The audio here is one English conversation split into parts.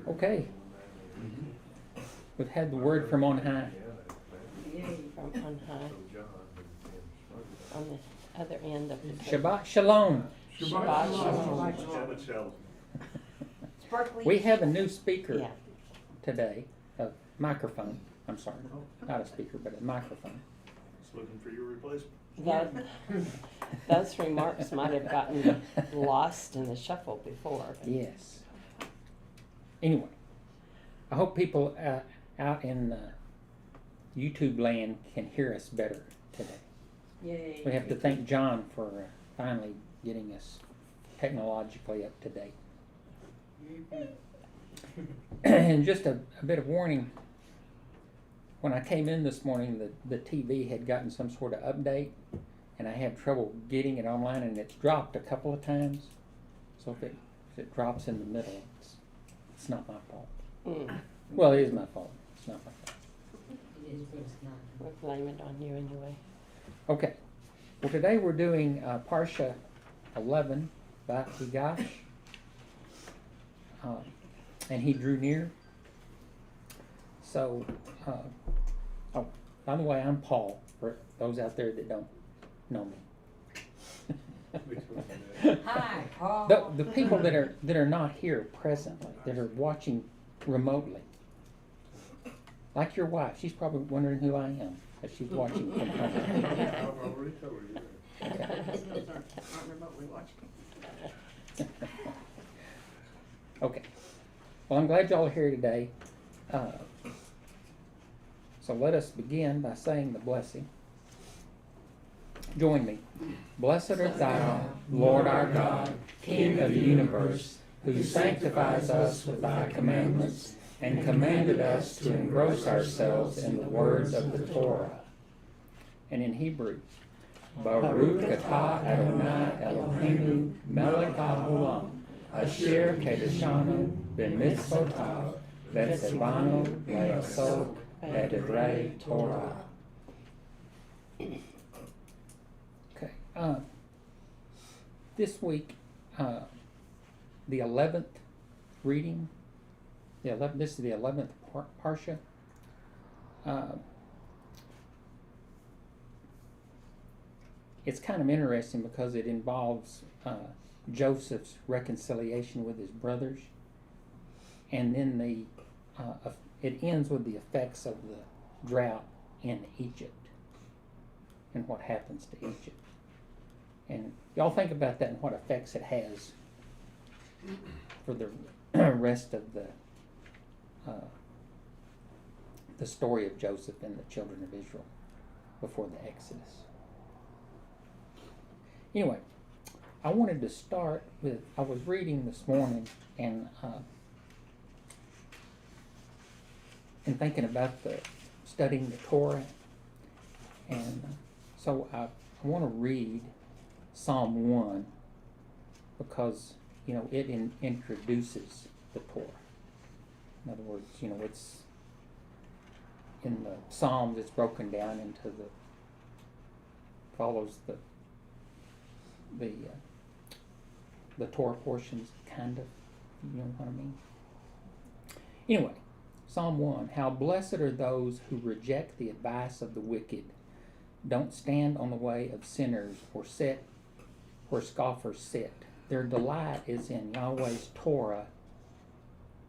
Okay. We've had the word from on high. From on high. On the other end of the Shabbat Shalom. Shabbat Shalom. We have a new speaker Yeah. today, a microphone. I'm sorry, not a speaker, but a microphone. Just looking for your replacement. Those remarks might have gotten lost in the shuffle before. Yes. Anyway, I hope people out in YouTube land can hear us better today. Yay. We have to thank John for finally getting us technologically up to date. And just a bit of warning, when I came in this morning, the TV had gotten some sort of update, and I had trouble getting it online, and it's dropped a couple of times. So if it drops in the middle, it's not my fault. Well, it is my fault. It's not my fault. It is, but it's not. We'll blame it on you anyway. Okay. Well, today we're doing Parsha 11, Vayigash, and he drew near. So, oh, by the way, I'm Paul, for those out there that don't know me. Hi, Paul. The people that are not here presently, that are watching remotely, like your wife, she's probably wondering who I am as she's watching from home. I've already told you that. Aren't remotely watching. Okay. Well, I'm glad y'all are here today. So let us begin by saying the blessing. Join me. Blessed art thou, Lord our God, King of the universe, who sanctifies us with thy commandments and commanded us to engross ourselves in the words of the Torah. And in Hebrew, Baruch atah Adonai Eloheinu melech haolam, asher kedeshanu b'mitzvotav v'tzivanu le'asok b'divrei Torah. Okay. This week, the 11th reading, this is the 11th Parsha. It's kind of interesting because it involves Joseph's reconciliation with his brothers, and then it ends with the effects of the drought in Egypt and what happens to Egypt. And y'all think about that and what effects it has for the rest of the story of Joseph and the children of Israel before the Exodus. Anyway, I wanted to start with, I was reading this morning and thinking about studying the Torah, and so I want to read Psalm 1 because, it introduces the Torah. In other words, it's in the Psalms, it's broken down into follows the Torah portions, kind of, you know what I mean? Anyway, Psalm 1, how blessed are those who reject the advice of the wicked, don't stand on the way of sinners, or sit where scoffers sit. Their delight is in Yahweh's Torah.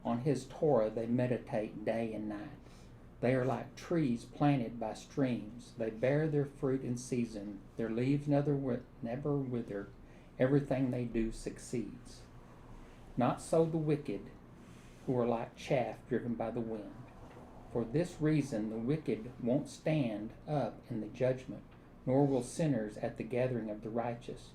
On his Torah they meditate day and night. They are like trees planted by streams. They bear their fruit in season. Their leaves never wither. Everything they do succeeds. Not so the wicked, who are like chaff driven by the wind. For this reason the wicked won't stand up in the judgment, nor will sinners at the gathering of the righteous.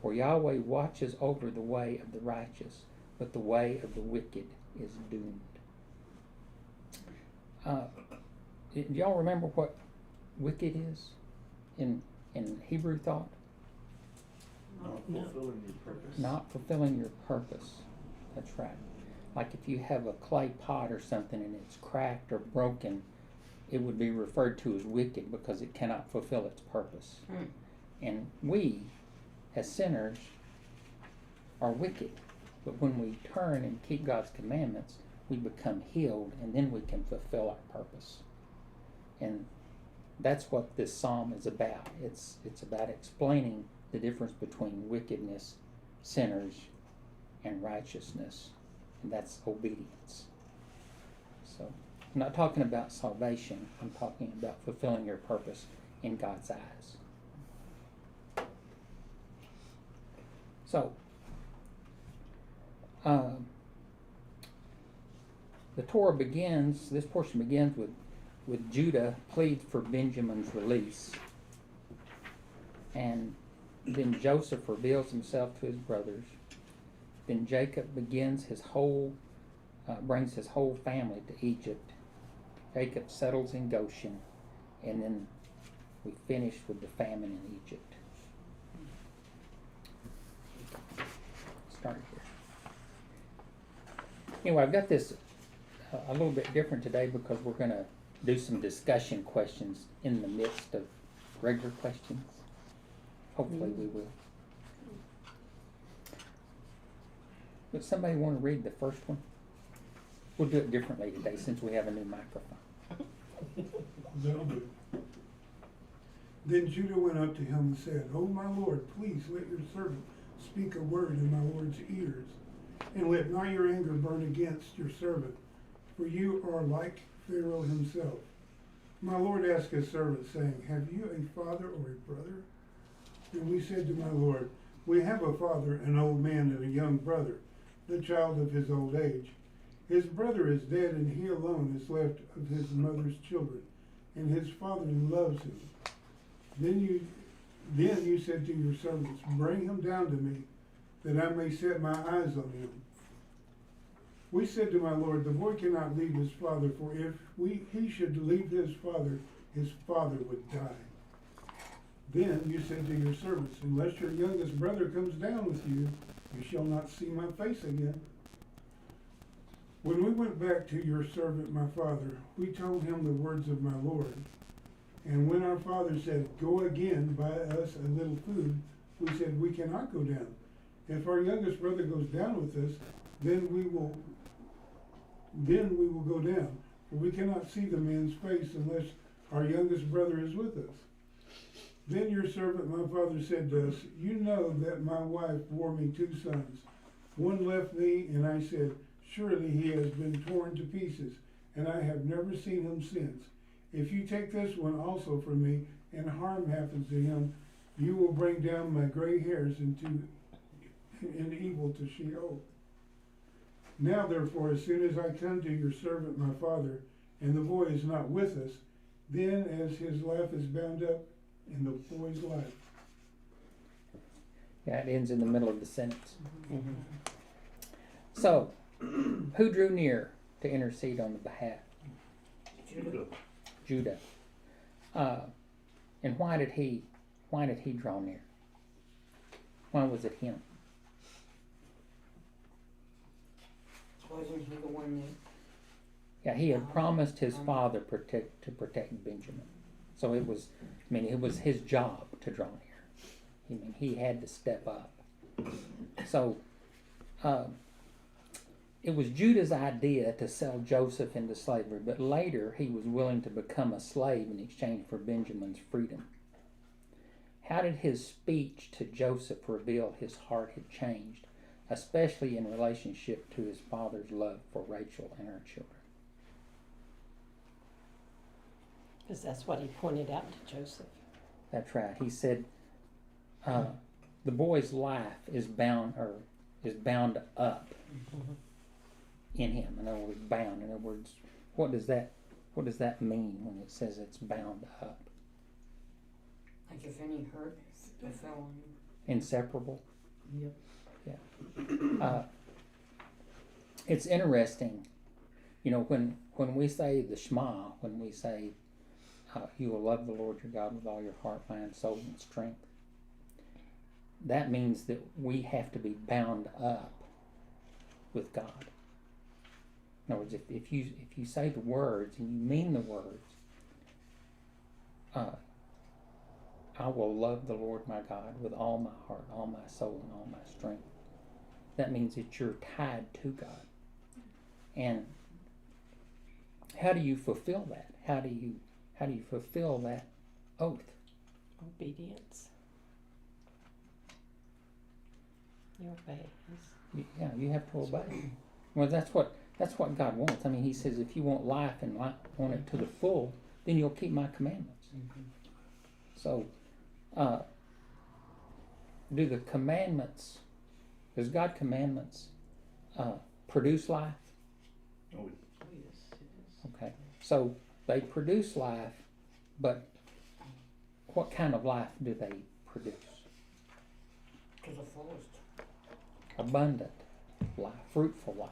For Yahweh watches over the way of the righteous, but the way of the wicked is doomed. Do y'all remember what wicked is in Hebrew thought? Not fulfilling your purpose. Not fulfilling your purpose. That's right. Like if you have a clay pot or something and it's cracked or broken, it would be referred to as wicked because it cannot fulfill its purpose. And we, as sinners, are wicked. But when we turn and keep God's commandments, we become healed, and then we can fulfill our purpose. And that's what this psalm is about. It's about explaining the difference between wickedness, sinners, and righteousness. And that's obedience. So I'm not talking about salvation. I'm talking about fulfilling your purpose in God's eyes. So, the Torah begins, this portion begins with Judah pleads for Benjamin's release. And then Joseph reveals himself to his brothers. Then Jacob begins brings his whole family to Egypt. Jacob settles in Goshen. And then we finish with the famine in Egypt. Start here. Anyway, I've got this a little bit different today because we're going to do some discussion questions in the midst of regular questions. Hopefully we will. Would somebody want to read the first one? We'll do it differently today since we have a new microphone. That'll do. Then Judah went up to him and said, O my Lord, please let your servant speak a word in my Lord's ears, and let not your anger burn against your servant, for you are like Pharaoh himself. My Lord asked his servant, saying, Have you a father or a brother? And we said to my Lord, We have a father, an old man, and a young brother, the child of his old age. His brother is dead, and he alone is left of his mother's children, and his father loves him. Then you said to your servants, Bring him down to me, that I may set my eyes on him. We said to my Lord, The boy cannot leave his father, for if he should leave his father would die. Then you said to your servants, Unless your youngest brother comes down with you, you shall not see my face again. When we went back to your servant my father, we told him the words of my Lord. And when our father said, Go again, buy us a little food, we said, We cannot go down. If our youngest brother goes down with us, then we will go down. For we cannot see the man's face unless our youngest brother is with us. Then your servant my father said to us, You know that my wife bore me 2 sons. One left me, and I said, Surely he has been torn to pieces, and I have never seen him since. If you take this one also from me, and harm happens to him, you will bring down my gray hairs in evil to Sheol. Now therefore, as soon as I come to your servant my father, and the boy is not with us, then as his life is bound up in the boy's life. Yeah, it ends in the middle of the sentence. Mm-hmm. So, who drew near to intercede on the behalf? Judah. And why did he draw near? Why was it him? Wasn't he the one that? Yeah, he had promised his father to protect Benjamin. So it was his job to draw near. He had to step up. So it was Judah's idea to sell Joseph into slavery, but later he was willing to become a slave in exchange for Benjamin's freedom. How did his speech to Joseph reveal his heart had changed, especially in relationship to his father's love for Rachel and her children? Because that's what he pointed out to Joseph. That's right. He said, the boy's life is bound up in him. In other words, bound. In other words, what does that mean when it says it's bound up? Like if any hurt fell on him. Inseparable. Yep. Yeah. It's interesting, when we say the Shema, when we say you will love the Lord your God with all your heart, mind, soul, and strength. That means that we have to be bound up with God. In other words, if you say the words and you mean the words, I will love the Lord my God with all my heart, all my soul, and all my strength. that means that you're tied to God. And how do you fulfill that? How do you fulfill that oath? Obedience. You obey. Yeah, you have to obey. Well, that's what God wants. I mean, He says, if you want life and want it to the full, then you'll keep my commandments. So, do the commandments? Does God commandments produce life? Oh, Okay, so they produce life, but what kind of life do they produce? To the fullest. Abundant life, fruitful life.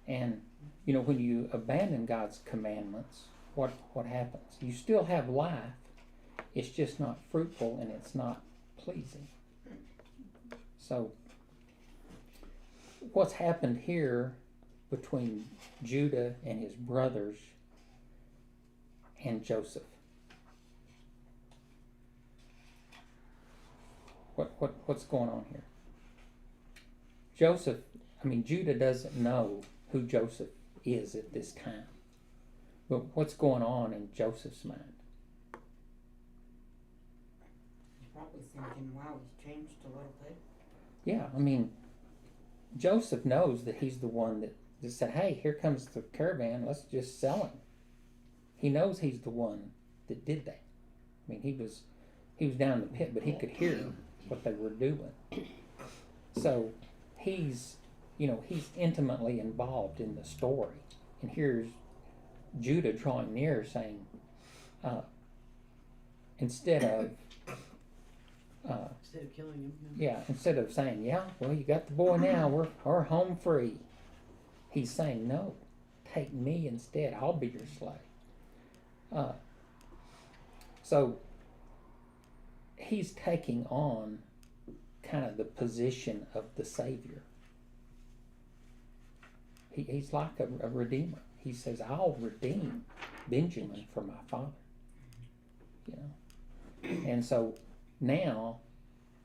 And you know, when you abandon God's commandments, what happens? You still have life, it's just not fruitful and it's not pleasing. So what's happened here between Judah and his brothers and Joseph? What's going on here? Judah doesn't know who Joseph is at this time. But what's going on in Joseph's mind? He's probably thinking, wow, he's changed a little bit. Yeah, Joseph knows that he's the one that said, hey, here comes the caravan, let's just sell him. He knows he's the one that did that. He was down in the pit, but he could hear what they were doing. So he's intimately involved in the story. And here's Judah drawing near saying, instead of killing him. yeah, instead of saying, yeah, well, you got the boy now, we're home free. He's saying, no, take me instead. I'll be your slave. So he's taking on kind of the position of the Savior. He's like a redeemer. He says, I'll redeem Benjamin for my father. And so now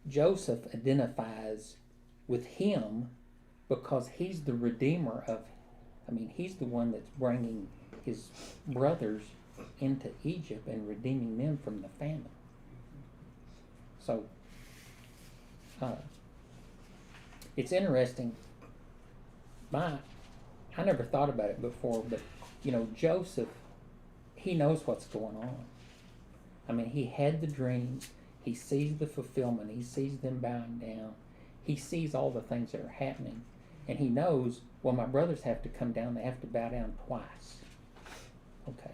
Joseph identifies with him because he's the redeemer he's the one that's bringing his brothers into Egypt and redeeming them from the famine. So it's interesting. I never thought about it before, but Joseph, he knows what's going on. He had the dreams. He sees the fulfillment. He sees them bowing down. He sees all the things that are happening. And he knows, well, my brothers have to come down. They have to bow down twice. Okay.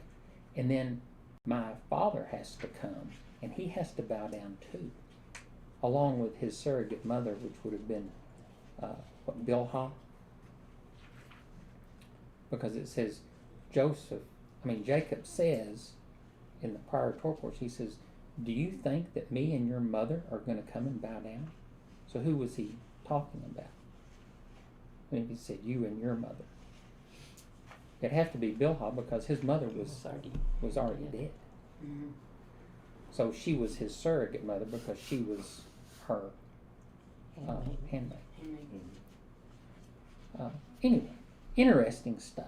And then my father has to come, and he has to bow down too, along with his surrogate mother, which would have been, Bilhah. Because it says, Jacob says in the prior Torah course, he says, do you think that me and your mother are going to come and bow down? So who was he talking about? He said, you and your mother. It'd have to be Bilhah because his mother was already dead. Mm-hmm. So she was his surrogate mother because she was her handmaid. Anyway, interesting stuff.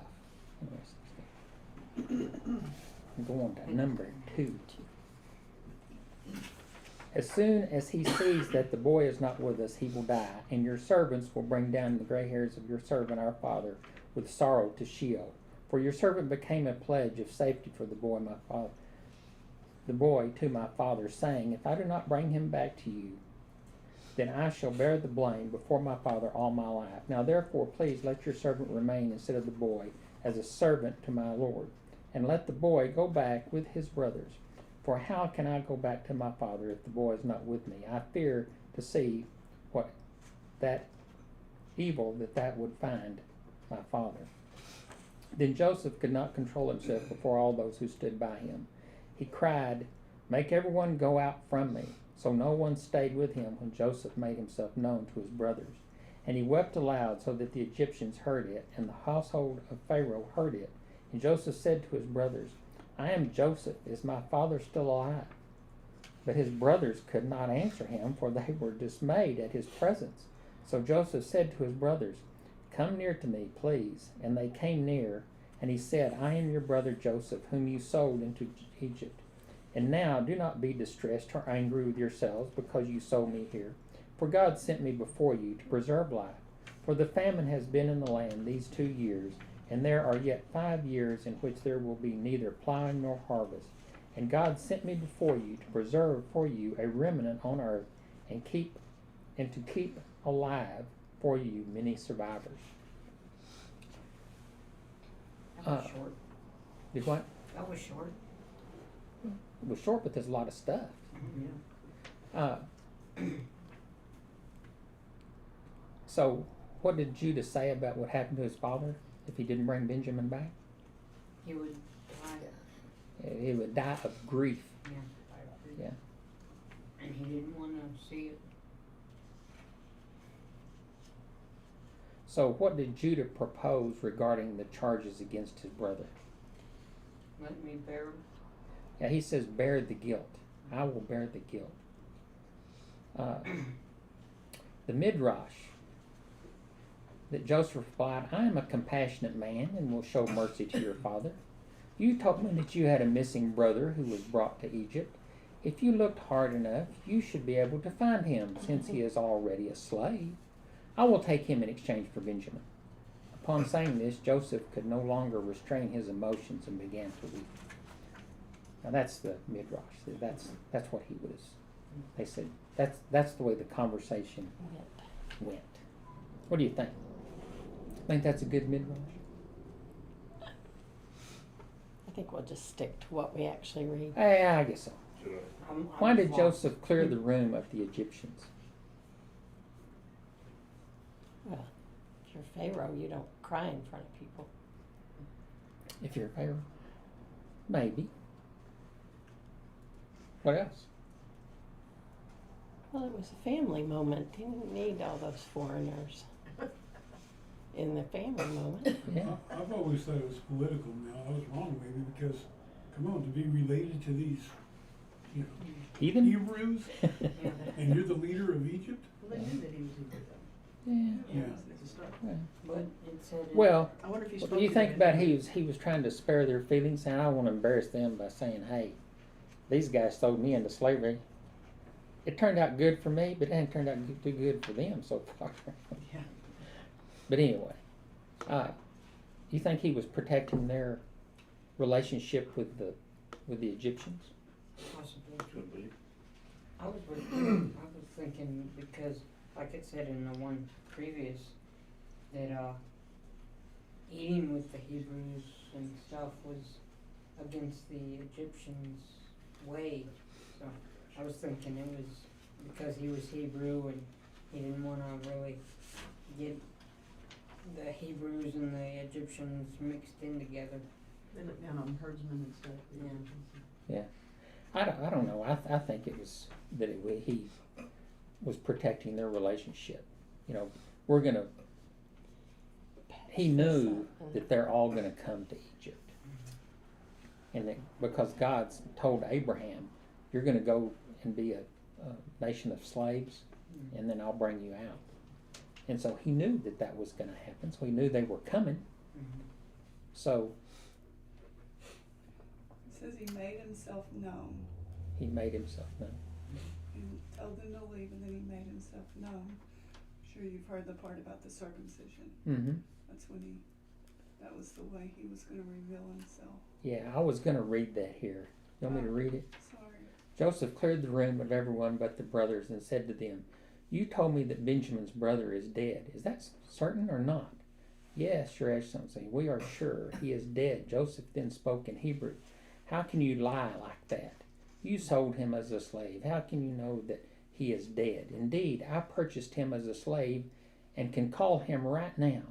I'm going to number 2. As soon as he sees that the boy is not with us, he will die, and your servants will bring down the gray hairs of your servant our father with sorrow to Sheol. For your servant became a pledge of safety for the boy to my father, saying, if I do not bring him back to you, then I shall bear the blame before my father all my life. Now therefore, please let your servant remain instead of the boy as a servant to my Lord, and let the boy go back with his brothers. For how can I go back to my father if the boy is not with me? I fear to see what that evil that would find my father. Then Joseph could not control himself before all those who stood by him. He cried, make everyone go out from me. So no one stayed with him when Joseph made himself known to his brothers. And he wept aloud so that the Egyptians heard it, and the household of Pharaoh heard it. And Joseph said to his brothers, I am Joseph. Is my father still alive? But his brothers could not answer him, for they were dismayed at his presence. So Joseph said to his brothers, "Come near to me, please." And they came near, and he said, "I am your brother Joseph, whom you sold into Egypt. And now do not be distressed or angry with yourselves because you sold me here. For God sent me before you to preserve life. For the famine has been in the land these 2 years, and there are yet 5 years in which there will be neither plowing nor harvest. And God sent me before you to preserve for you a remnant on earth, and to keep alive for you many survivors." That was short. Did what? That was short. It was short, but there's a lot of stuff. Yeah. So, what did Judah say about what happened to his father if he didn't bring Benjamin back? He would die. He would die of grief. Yeah. Yeah. And he didn't want to see it. So, what did Judah propose regarding the charges against his brother? Let me bear. Yeah, he says, "Bear the guilt. I will bear the guilt." The Midrash that Joseph replied, "I am a compassionate man and will show mercy to your father. You told me that you had a missing brother who was brought to Egypt. If you looked hard enough, you should be able to find him, since he is already a slave. I will take him in exchange for Benjamin." Upon saying this, Joseph could no longer restrain his emotions and began to weep. Now that's the Midrash. That's what he was. They said that's the way the conversation went. What do you think? Think that's a good Midrash? I think we'll just stick to what we actually read. Yeah, I guess so. Should I? Why did lost. Joseph clear the room of the Egyptians? Well, if you're Pharaoh, you don't cry in front of people. If you're Pharaoh, maybe. What else? Well, it was a family moment. He didn't need all those foreigners in the family moment. Yeah. I've always thought it was political. Now I was wrong maybe because, come on, to be related to these, Heathen? Hebrews, and you're the leader of Egypt. Well, they knew that he was Hebrew, though. Yeah. Yeah. It's a start. But it said. Well, I wonder if he what spoke do you to think them. about he was trying to spare their feelings, and I don't want to embarrass them by saying, "Hey, these guys sold me into slavery. It turned out good for me, but it hasn't turned out too good for them so far." Yeah. But anyway, you think he was protecting their relationship with the Egyptians? Possibly. Could be. I was thinking because, like it said in the one previous, that eating with the Hebrews and stuff was against the Egyptians' way. So I was thinking it was because he was Hebrew and he didn't want to really get the Hebrews and the Egyptians mixed in together. They looked down on herdsmen and stuff. the Yeah. Egyptians. I don't know. I think it was that he was protecting their relationship. We're gonna. He knew that they're all gonna come to Egypt, and that because God's told Abraham, "You're gonna go and be a nation of slaves, and then I'll bring you out." And so he knew that was going to happen. So he knew they were coming. Mm-hmm. So It says he made himself known. he made himself known. He told them to leave and then he made himself known. I'm sure you've heard the part about the circumcision. Mm-hmm. That's when that was the way he was going to reveal himself. Yeah, I was going to read that here. You want me to read it? Sorry. Joseph cleared the room of everyone but the brothers and said to them, "You told me that Benjamin's brother is dead. Is that certain or not?" "Yes, Your Excellency, we are sure he is dead." Joseph then spoke in Hebrew. "How can you lie like that? You sold him as a slave. How can you know that he is dead? Indeed, I purchased him as a slave and can call him right now."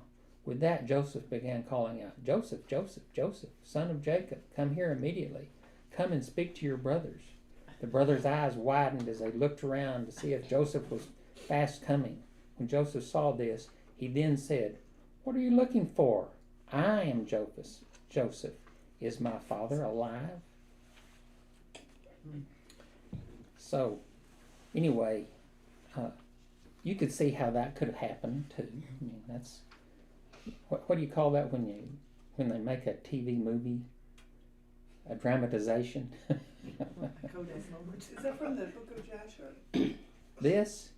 With that, Joseph began calling out, "Joseph, Joseph, Joseph, son of Jacob, come here immediately. Come and speak to your brothers." The brothers' eyes widened as they looked around to see if Joseph was fast coming. When Joseph saw this, he then said, "What are you looking for?" "I am Joseph. Is my father alive?" So, anyway, you could see how that could have happened too. I mean, that's what do you call that when they make a TV movie, a dramatization? Kodak moment. Is that from the book of Joshua? This,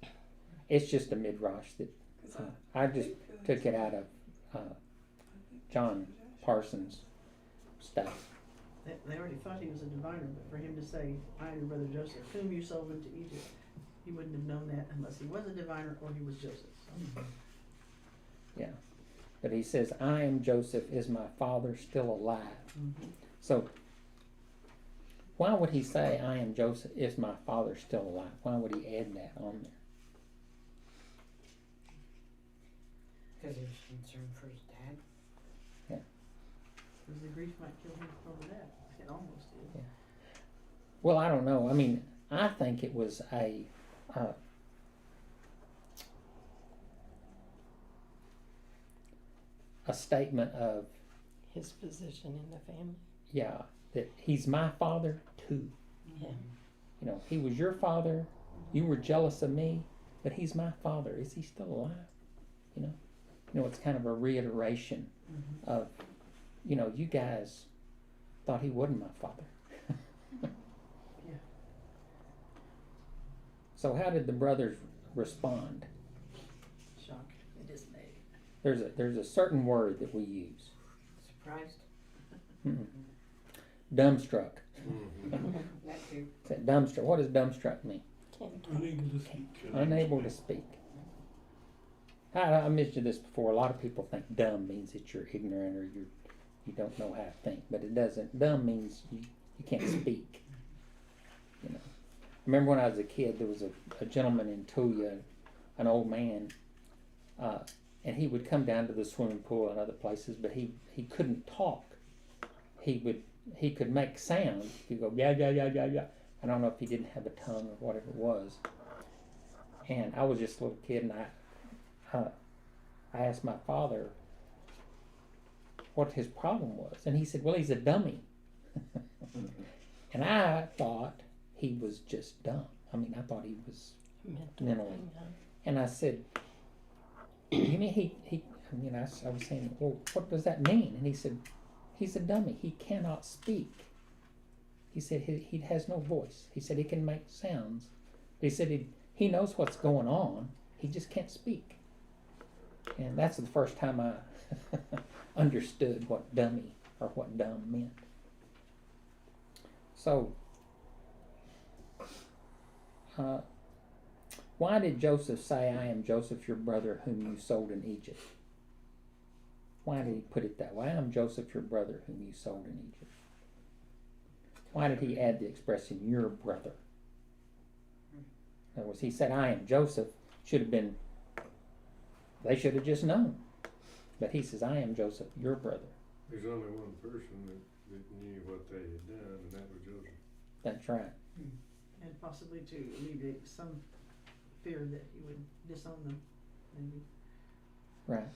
it's just a midrash that 'Cause I just think, took it out of I think John Joshua. Parsons' stuff. They already thought he was a diviner, but for him to say, I am your brother Joseph, whom you sold into Egypt, he wouldn't have known that unless he was a diviner or he was Joseph. So. Yeah, but he says, "I am Joseph. Is my father still alive?" Mm-hmm. So, why would he say, "I am Joseph"? Is my father still alive? Why would he add that on there? Because he was concerned for his dad. Because the grief might kill him over that. It almost did. Well, I don't know. I mean, I think it was a statement of, His position in the family. yeah, that he's my father too. Yeah. You know, he was your father. You were jealous of me, but he's my father. Is he still alive? You know, it's kind of a reiteration Mm-hmm. of, you know, you guys thought he wasn't my father. Yeah. So how did the brothers respond? Shock and dismay. There's a certain word that we use. Surprised? Mm-mm. Dumbstruck. That too. Is that dumbstruck? What does dumbstruck mean? Can't Unable to speak. Unable to speak. I mentioned this before. A lot of people think dumb means that you're ignorant or you don't know how to think, but it doesn't. Dumb means you can't speak. You know. I remember when I was a kid, there was a gentleman in Tulia, an old man, and he would come down to the swimming pool and other places, but he couldn't talk. He could make sounds. He'd go yeah yeah yeah yeah yeah. I don't know if he didn't have a tongue or whatever it was. And I was just a little kid, and I asked my father what his problem was, and he said, "Well, he's a dummy." And I thought he was just dumb. I mean, I thought he was mentally. And I said, "You mean he I mean, I was saying, well, what does that mean?" And he said, "He's a dummy. He cannot speak." He said he has no voice. He said he can make sounds. He said he knows what's going on. He just can't speak. And that's the first time I understood what dummy or what dumb meant. So, why did Joseph say, "I am Joseph, your brother, whom you sold in Egypt"? Why did he put it that way? "I am Joseph, your brother, whom you sold in Egypt"? Why did he add the expression, "your brother"? In other words, he said, "I am Joseph," should have been, they should have just known. But he says, "I am Joseph, your brother." There's only one person that knew what they had done, and that was Joseph. That's right. And possibly to alleviate some fear that he would disown them, maybe Right.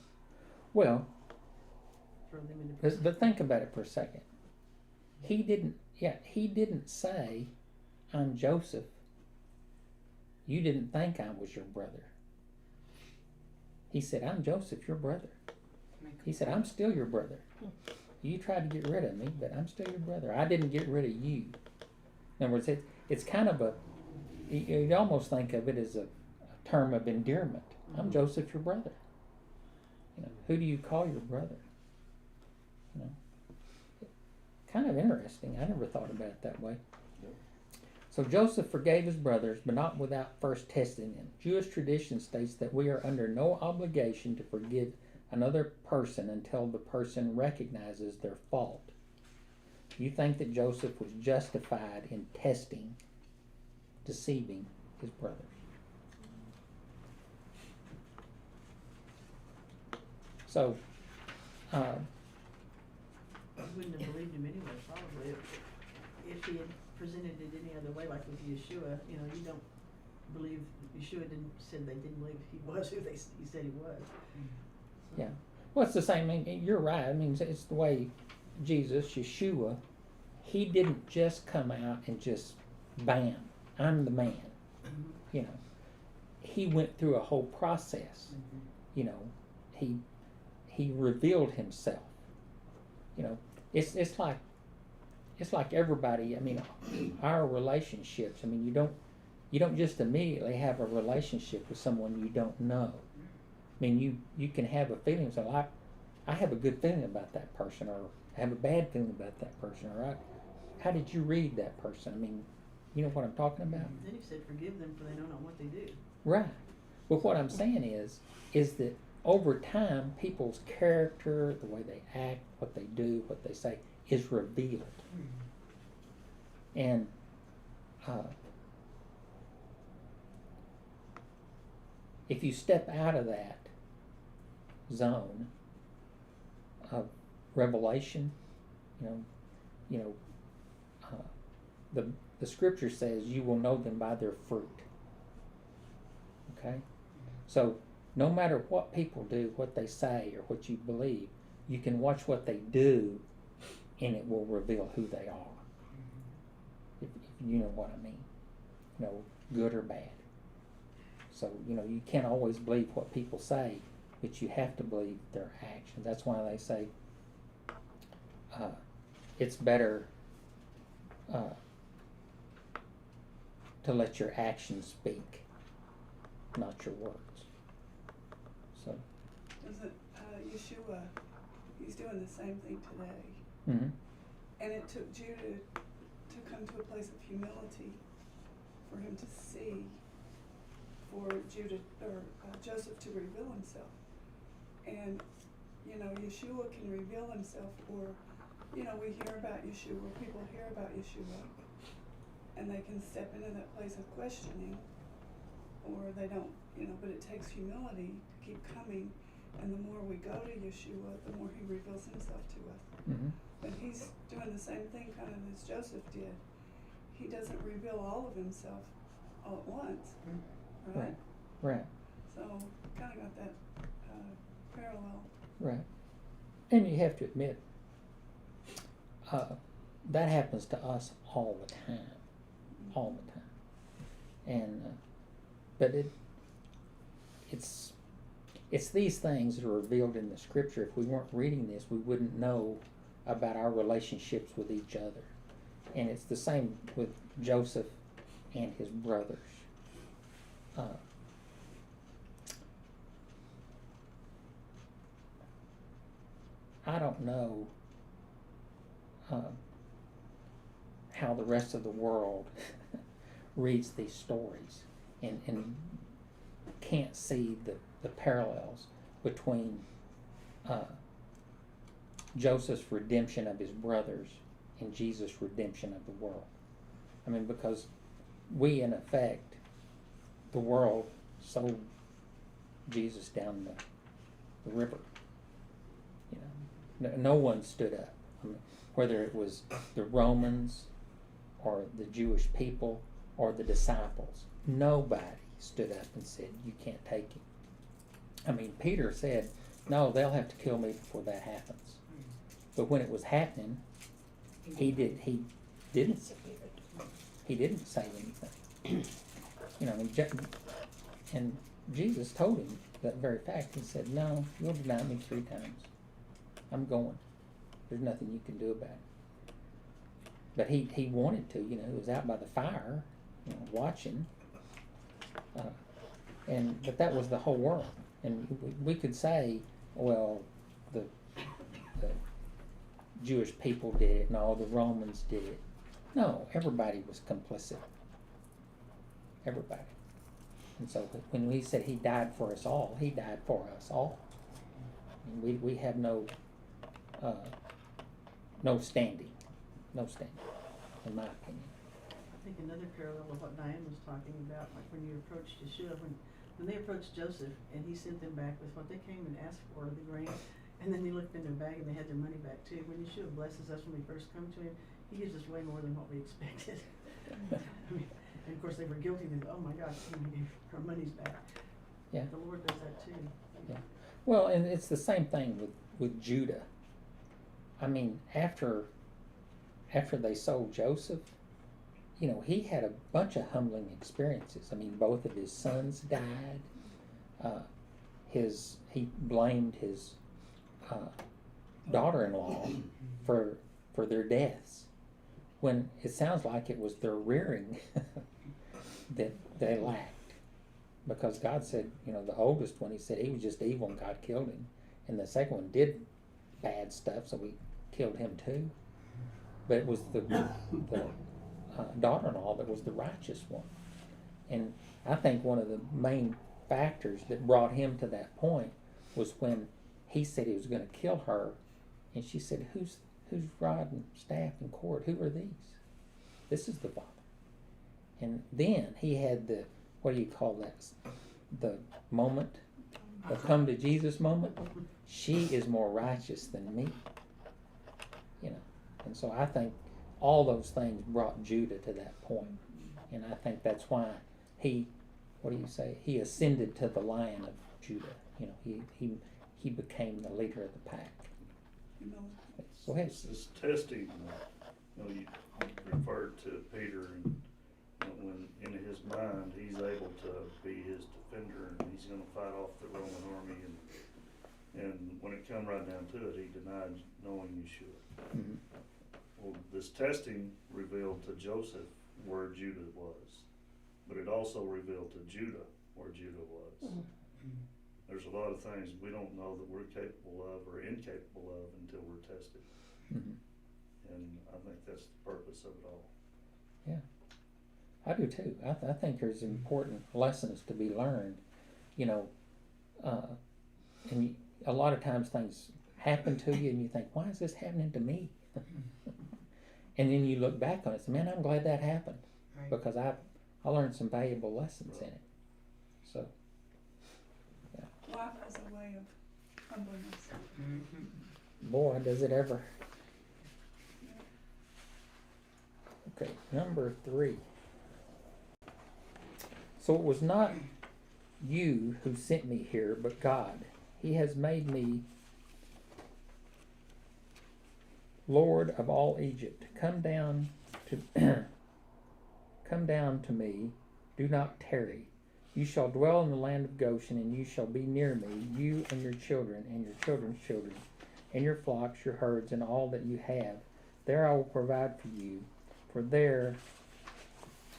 Well, throw them into prison. but think about it for a second. He didn't say, "I'm Joseph. You didn't think I was your brother." He said, "I'm Joseph, your brother." He said, "I'm still your brother. You tried to get rid of me, but I'm still your brother. I didn't get rid of you." In other words, it's kind of you'd almost think of it as a term of endearment. "I'm Joseph, your brother." You know, who do you call your brother? You know, kind of interesting. I never thought about it that way. Yep. So Joseph forgave his brothers, but not without first testing them. Jewish tradition states that we are under no obligation to forgive another person until the person recognizes their fault. You think that Joseph was justified in deceiving his brothers? So, I wouldn't have believed him anyway, probably. If he had presented it any other way, like with Yeshua, you don't believe, Yeshua said they didn't believe he was who he said he was. So, yeah. Well, it's the same. I mean, you're right. I mean, it's the way Jesus, Yeshua, he didn't just come out and just, bam, I'm the man. You know, he went through a whole process. Mhm. You know, he revealed himself. You know, it's like everybody. I mean, our relationships. I mean, you don't just immediately have a relationship with someone you don't know. I mean, you can have a feeling. So I have a good feeling about that person, or I have a bad feeling about that person, or how did you read that person? I mean, you know what I'm talking about? Then he said, forgive them for they know not what they do. Right. But what I'm saying is that over time, people's character, the way they act, what they do, what they say, is revealed. And if you step out of that zone of revelation, the scripture says you will know them by their fruit. Okay? So no matter what people do, what they say, or what you believe, you can watch what they do, and it will reveal who they are. If you know what I mean. You know, good or bad. So, you can't always believe what people say, but you have to believe their actions. That's why they say it's better to let your actions speak, not your words. So. Doesn't Yeshua, he's doing the same thing today. Mm-hmm. And it took Judah to come to a place of humility for him to see, for Joseph to reveal himself. And, Yeshua can reveal himself, or, we hear about Yeshua, people hear about Yeshua, and they can step into that place of questioning, or they don't, but it takes humility to keep coming, and the more we go to Yeshua, the more he reveals himself to us. Mm-hmm. But he's doing the same thing kind of as Joseph did. He doesn't reveal all of himself all at once, right? Right. So, kind of got that parallel. Right. And you have to admit, that happens to us all the time. All the time. And, but it's these things that are revealed in the scripture. If we weren't reading this, we wouldn't know about our relationships with each other. And it's the same with Joseph and his brothers. I don't know how the rest of the world reads these stories and can't see the parallels between Joseph's redemption of his brothers and Jesus' redemption of the world. I mean, because we, in effect, the world sold Jesus down the river. No one stood up. I mean, whether it was the Romans or the Jewish people or the disciples, nobody stood up and said, you can't take him. I mean, Peter said, no, they'll have to kill me before that happens. But when it was happening, he didn't say anything. I mean, and Jesus told him that very fact. He said, no, you'll deny me 3 times. I'm going. There's nothing you can do about it. But he wanted to, he was out by the fire, watching. But that was the whole world. And we could say, well, the Jewish people did it, and all the Romans did it. No, everybody was complicit. Everybody. And so when we said he died for us all, he died for us all. And we have no standing, in my opinion. I think another parallel of what Diane was talking about, like when you approached Yeshua, when they approached Joseph and he sent them back with what they came and asked for, the grain, and then they looked in their bag and they had their money back too. When Yeshua blesses us when we first come to him, he gives us way more than what we expected. I mean, and of course they were guilty. They said, oh my gosh, we gave our money's back. Yeah. The Lord does that too. Yeah. Well, and it's the same thing with Judah. I mean, after they sold Joseph, you know, he had a bunch of humbling experiences. I mean, both of his sons died. He blamed his daughter-in-law for their deaths, when it sounds like it was their rearing that they lacked. Because God said, you know, the oldest one, he said he was just evil and God killed him. And the second one did bad stuff, so we killed him too. But it was the daughter-in-law that was the righteous one. And I think one of the main factors that brought him to that point was when he said he was going to kill her, and she said, who's rod and staff and cord? Who are these? This is the Father. And then he had the, what do you call that? The moment, the come to Jesus moment. She is more righteous than me. You know, and so I think all those things brought Judah to that point. And I think that's why he, what do you say? He ascended to the Lion of Judah. You know, he became the leader of the pack. Go ahead. This testing, you know, you referred to Peter, and when in his mind he's able to be his defender, and he's going to fight off the Roman army, and when it come right down to it, he denied knowing Yeshua. Mm-hmm. Well, this testing revealed to Joseph where Judah was, but it also revealed to Judah where Judah was. Mm-hmm. There's a lot of things we don't know that we're capable of or incapable of until we're tested. Mm-hmm. And I think that's the purpose of it all. Yeah, I do too. I think there's important lessons to be learned. You know, and a lot of times things happen to you, and you think, "Why is this happening to me?" And then you look back on it, and say, "Man, I'm glad that happened Right. because I learned some valuable lessons in it." So, Life has a way of humbling us. boy, does it ever. Okay, number 3. So it was not you who sent me here, but God. He has made me Lord of all Egypt. Come down to me. Do not tarry. You shall dwell in the land of Goshen, and you shall be near me, you and your children, and your children's children, and your flocks, your herds, and all that you have. There I will provide for you, for there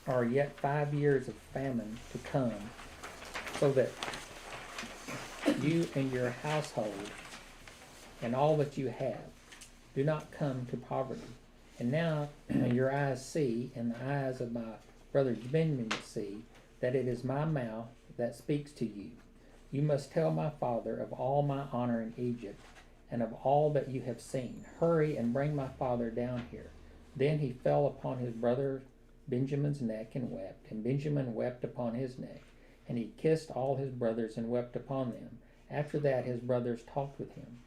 are yet 5 years of famine to come, so that you and your household and all that you have do not come to poverty. And now your eyes see, and the eyes of my brother Benjamin see, that it is my mouth that speaks to you. You must tell my father of all my honor in Egypt, and of all that you have seen. Hurry and bring my father down here. Then he fell upon his brother Benjamin's neck and wept, and Benjamin wept upon his neck. And he kissed all his brothers and wept upon them. After that his brothers talked with him.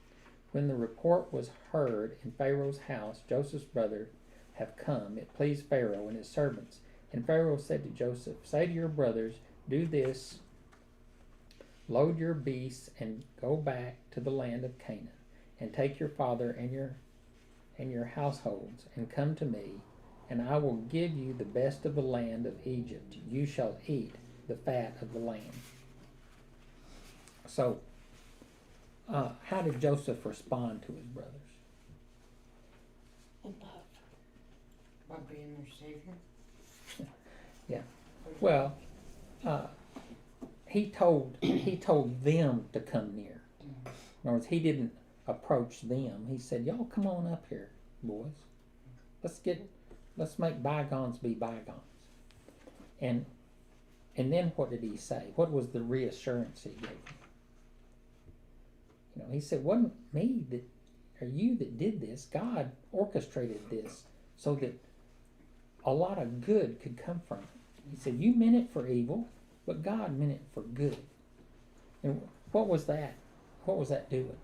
When the report was heard in Pharaoh's house, Joseph's brothers have come, it pleased Pharaoh and his servants. And Pharaoh said to Joseph, say to your brothers, do this, load your beasts and go back to the land of Canaan, and take your father and your households, and come to me, and I will give you the best of the land of Egypt. You shall eat the fat of the land. So, how did Joseph respond to his brothers? In love. By being their savior. Yeah. Well, he told them to come near. In other words, he didn't approach them. He said, "Y'all come on up here, boys. Let's make bygones be bygones." And then what did he say? What was the reassurance he gave them? You know, he said, "Wasn't me that, or you that did this. God orchestrated this so that a lot of good could come from it." He said, "You meant it for evil, but God meant it for good." And what was that? What was that doing?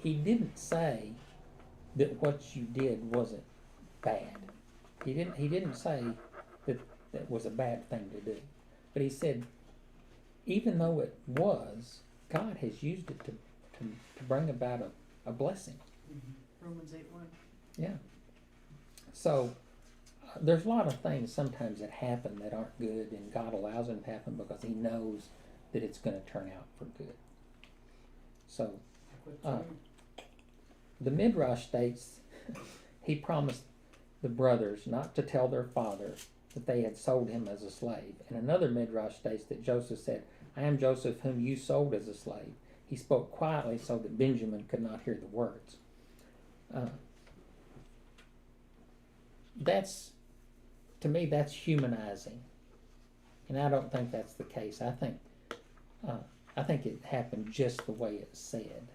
He didn't say that what you did wasn't bad. He didn't say that that was a bad thing to do. But he said, even though it was, God has used it to bring about a blessing. Romans 8:1. Yeah. So, there's a lot of things sometimes that happen that aren't good, and God allows them to happen because He knows that it's going to turn out for good. So, the Midrash states He promised the brothers not to tell their father that they had sold him as a slave. And another Midrash states that Joseph said, I am Joseph whom you sold as a slave. He spoke quietly so that Benjamin could not hear the words. To me, that's humanizing. And I don't think that's the case. I think it happened just the way it's said.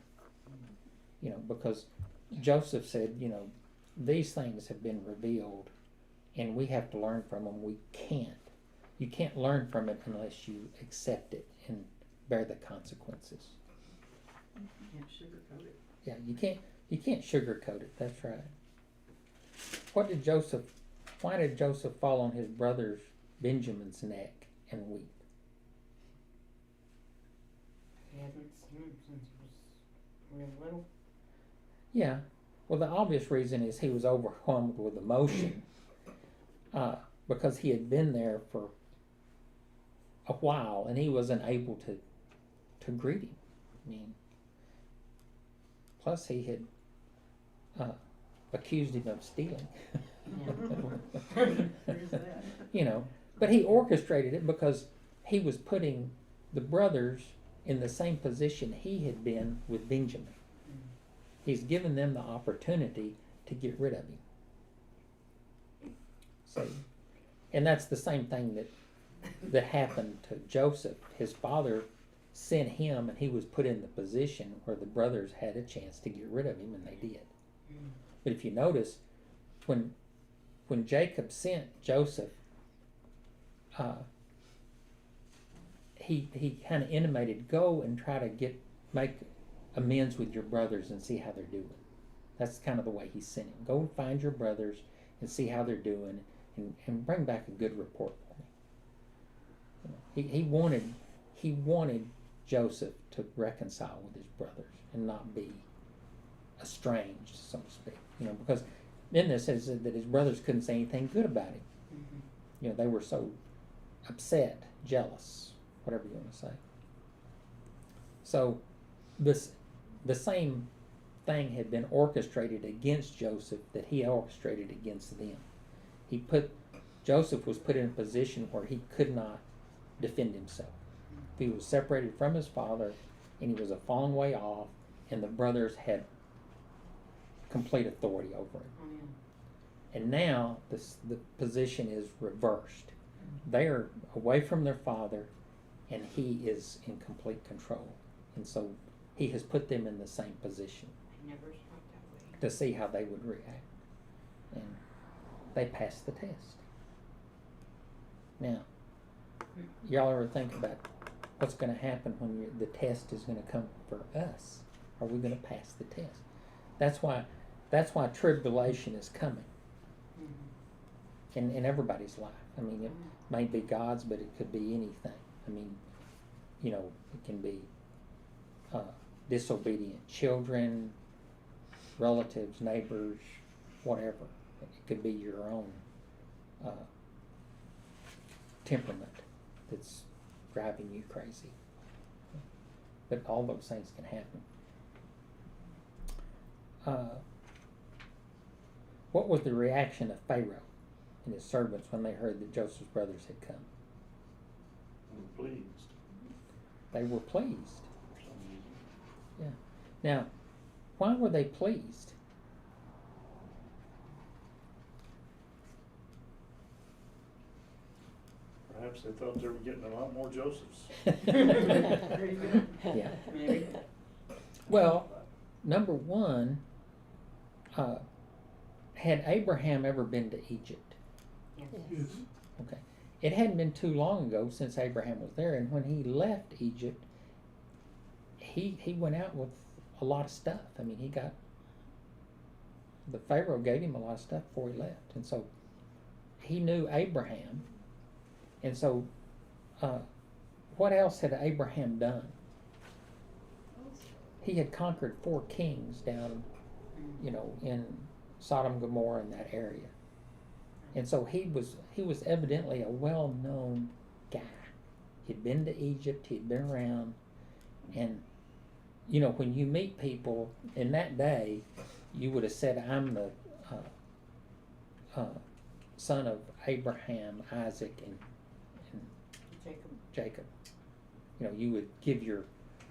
Because Joseph said, these things have been revealed and we have to learn from them. You can't learn from it unless you accept it and bear the consequences. You can't sugarcoat it. Yeah, you can't sugarcoat it, that's right. Why did Joseph fall on his brother Benjamin's neck and weep? He hadn't seen him since he was real little. Yeah, well, the obvious reason is he was overwhelmed with emotion because he had been there for a while and he wasn't able to greet him. I mean, plus he had accused him of stealing. There's that. But he orchestrated it because he was putting the brothers in the same position he had been with Benjamin. He's given them the opportunity to get rid of him. So, and that's the same thing that happened to Joseph. His father sent him, and he was put in the position where the brothers had a chance to get rid of him, and they did. But if you notice, when Jacob sent Joseph, he kind of intimated, go and try to make amends with your brothers and see how they're doing. That's kind of the way he sent him. Go find your brothers and see how they're doing, and bring back a good report for me. He wanted Joseph to reconcile with his brothers and not be estranged, so to speak. Because then it says that his brothers couldn't say anything good about him. They were so upset, jealous, whatever you want to say. So the same thing had been orchestrated against Joseph that he orchestrated against them. Joseph was put in a position where he could not defend himself. He was separated from his father, and he was a long way off, and the brothers had complete authority over him. And now the position is reversed. They are away from their father, and he is in complete control. And so he has put them in the same position I never thought that way. to see how they would react. And they passed the test. Now, y'all ever think about what's going to happen when the test is going to come for us? Are we going to pass the test? That's why tribulation is coming in everybody's life. I mean, it may be God's, but it could be anything. I mean, it can be disobedient children, relatives, neighbors, whatever. It could be your own temperament that's driving you crazy. But all those things can happen. What was the reaction of Pharaoh and his servants when they heard that Joseph's brothers had come? I'm pleased. They were pleased. For some reason. Yeah. Now, why were they pleased? Perhaps they thought they were getting a lot more Josephs. There you go. Yeah. Maybe. Well, number one, had Abraham ever been to Egypt? Yes. Okay. It hadn't been too long ago since Abraham was there, and when he left Egypt, he went out with a lot of stuff. I mean, the Pharaoh gave him a lot of stuff before he left, and so he knew Abraham. And so, what else had Abraham done? He had conquered 4 kings down, in Sodom, Gomorrah, in that area. And so he was evidently a well-known guy. He'd been to Egypt, he'd been around, and when you meet people in that day, you would have said, I'm the son of Abraham, Isaac, and Jacob. You would give your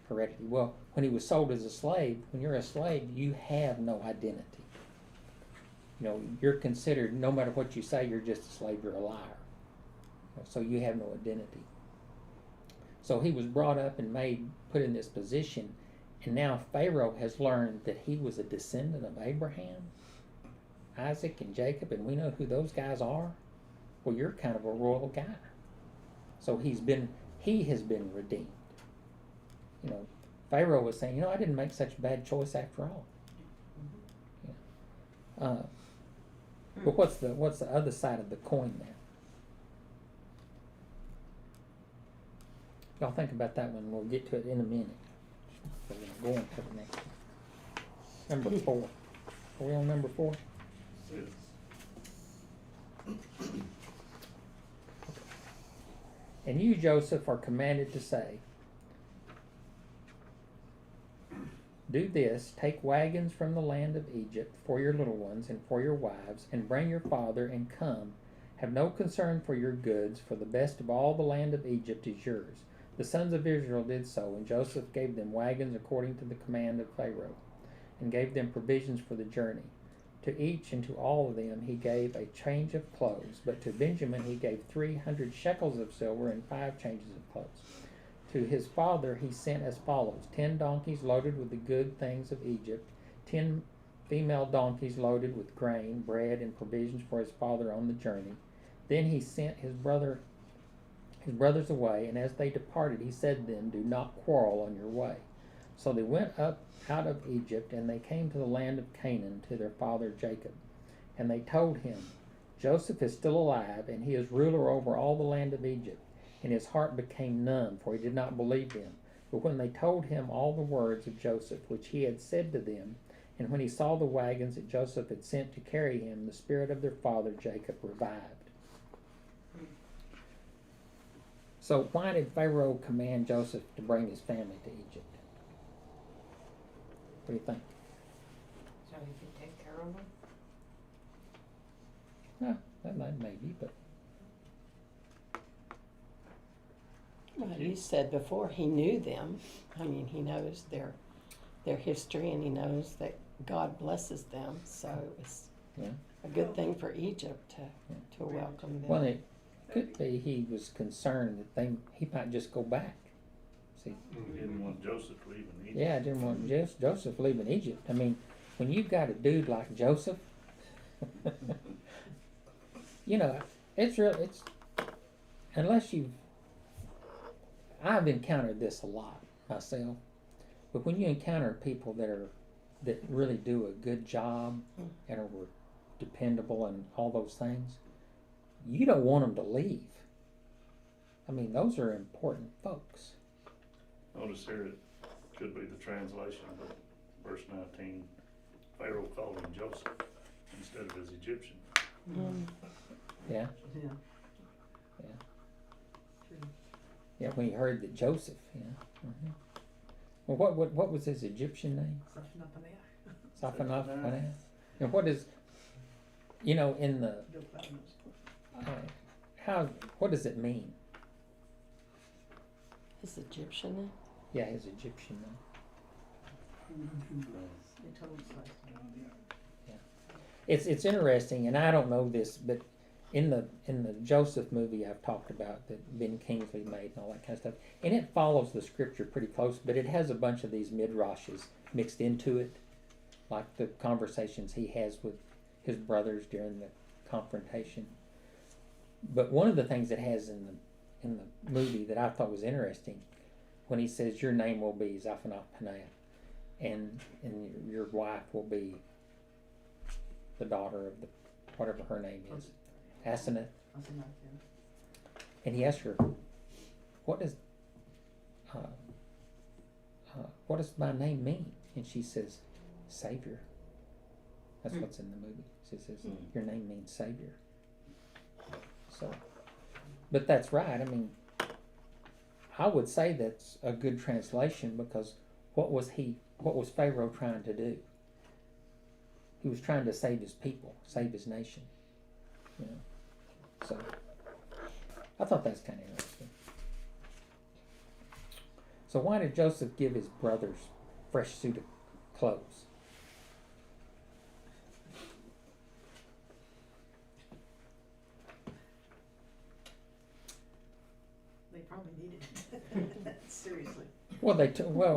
heredity. Well, when he was sold as a slave, when you're a slave, you have no identity. You're considered, no matter what you say, you're just a slave, you're a liar. So you have no identity. So he was brought up and put in this position, and now Pharaoh has learned that he was a descendant of Abraham, Isaac, and Jacob, and we know who those guys are. Well, you're kind of a royal guy. So he has been redeemed. Pharaoh was saying, I didn't make such a bad choice after all. But what's the other side of the coin there? Y'all think about that one. We'll get to it in a minute. So we're going to the next one. Number 4. Are we on number 4? Yes. And you, Joseph, are commanded to say, do this, take wagons from the land of Egypt for your little ones and for your wives, and bring your father, and come. Have no concern for your goods, for the best of all the land of Egypt is yours. The sons of Israel did so, and Joseph gave them wagons according to the command of Pharaoh, and gave them provisions for the journey. To each and to all of them he gave a change of clothes, but to Benjamin he gave 300 shekels of silver and 5 changes of clothes. To his father he sent as follows: 10 donkeys loaded with the good things of Egypt, 10 female donkeys loaded with grain, bread, and provisions for his father on the journey. Then he sent his brothers away, and as they departed he said to them, do not quarrel on your way. So they went up out of Egypt, and they came to the land of Canaan, to their father Jacob. And they told him, Joseph is still alive, and he is ruler over all the land of Egypt. And his heart became numb, for he did not believe them. But when they told him all the words of Joseph, which he had said to them, and when he saw the wagons that Joseph had sent to carry him, the spirit of their father Jacob revived. So why did Pharaoh command Joseph to bring his family to Egypt? What do you think? So he could take care of them? No, that may be, but Well, you said before he knew them. I mean, he knows their history, and he knows that God blesses them. So it was a good thing for Egypt to welcome them. well, it could be he was concerned that he might just go back. See, He didn't want Joseph leaving Egypt. yeah, I didn't want Joseph leaving Egypt. I mean, when you've got a dude like Joseph, it's unless I've encountered this a lot myself, but when you encounter people that really do a good job and are dependable and all those things, you don't want them to leave. I mean, those are important folks. Notice here it could be the translation, but verse 19, Pharaoh called him Joseph instead of his Egyptian. Yeah. Yeah. Yeah. True. Yeah, when he heard that Joseph, Well, what was his Egyptian name? Zaphanaphaneah. And what is, in the, what does it mean? His Egyptian name? Yeah, his Egyptian name. It's interesting, and I don't know this, but in the Joseph movie I've talked about that Ben Kingsley made and all that kind of stuff, and it follows the scripture pretty close, but it has a bunch of these midrashes mixed into it, like the conversations he has with his brothers during the confrontation. But one of the things it has in the movie that I thought was interesting, when he says your name will be Zaphanaphaneah, and your wife will be the daughter of whatever her name is, Asenath. And he asked her, what does my name mean? And she says, Savior. That's what's in the movie. She says, your name means Savior. So, but that's right. I mean, I would say that's a good translation, because what was Pharaoh trying to do? He was trying to save his people, save his nation. You know? So I thought that's kind of interesting. So why did Joseph give his brothers fresh suit of clothes? They probably needed it. Seriously. Well,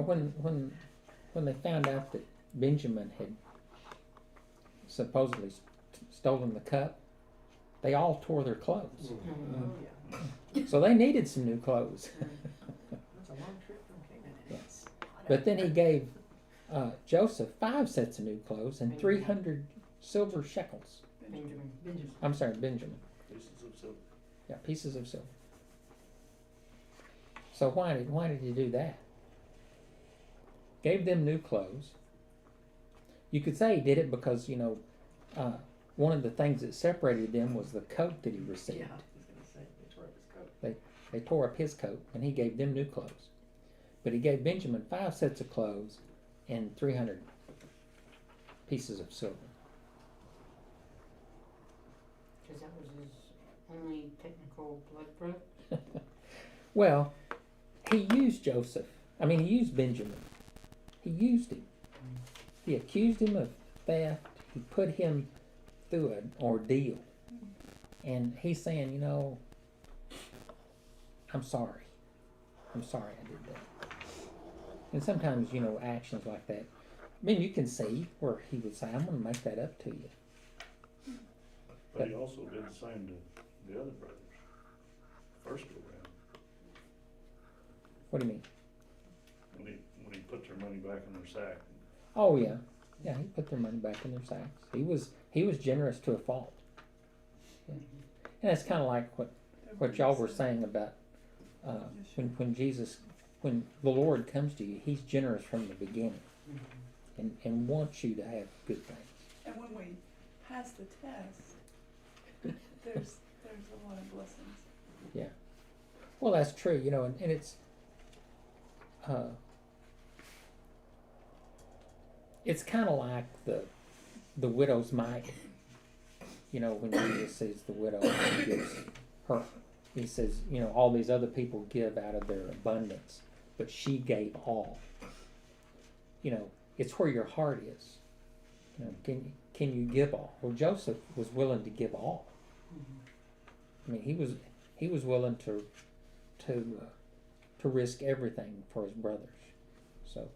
when they found out that Benjamin had supposedly stolen the cup, they all tore their clothes. Oh, yeah. So they needed some new clothes. That's a long trip from Canaan. Yes. But then he gave Joseph 5 sets of new clothes and 300 silver shekels. Benjamin. I'm sorry, Benjamin. Pieces of silver. Yeah, pieces of silver. So why did he do that? Gave them new clothes. You could say he did it because, you know, one of the things that separated them was the coat that he received. Yeah, I was going to say, they tore up his coat. They tore up his coat, and he gave them new clothes. But he gave Benjamin 5 sets of clothes and 300 pieces of silver. Because that was his only technical blood brother. Well, he used he used Benjamin. He used him. He accused him of theft. He put him through an ordeal. And he's saying, you know, I'm sorry. I'm sorry I did that. And sometimes, you know, actions like that, I mean, you can see where he would say, I'm going to make that up to you. But he also did the same to the other brothers. First go round. What do you mean? When he put their money back in their sack. Oh, yeah. Yeah, he put their money back in their sacks. He was generous to a fault. Yeah. And that's kind of like what y'all were saying about when the Lord comes to you, He's generous from the beginning, and wants you to have good things. And when we pass the test, there's a lot of blessings. Yeah. Well, that's true, you know, and it's kind of like the widow's mite. You know, when Jesus sees the widow, he gives her. He says, you know, all these other people give out of their abundance, but she gave all. You know, it's where your heart is. You know, can you give all? Well, Joseph was willing to give all. I mean, he was willing to risk everything for his brothers. So,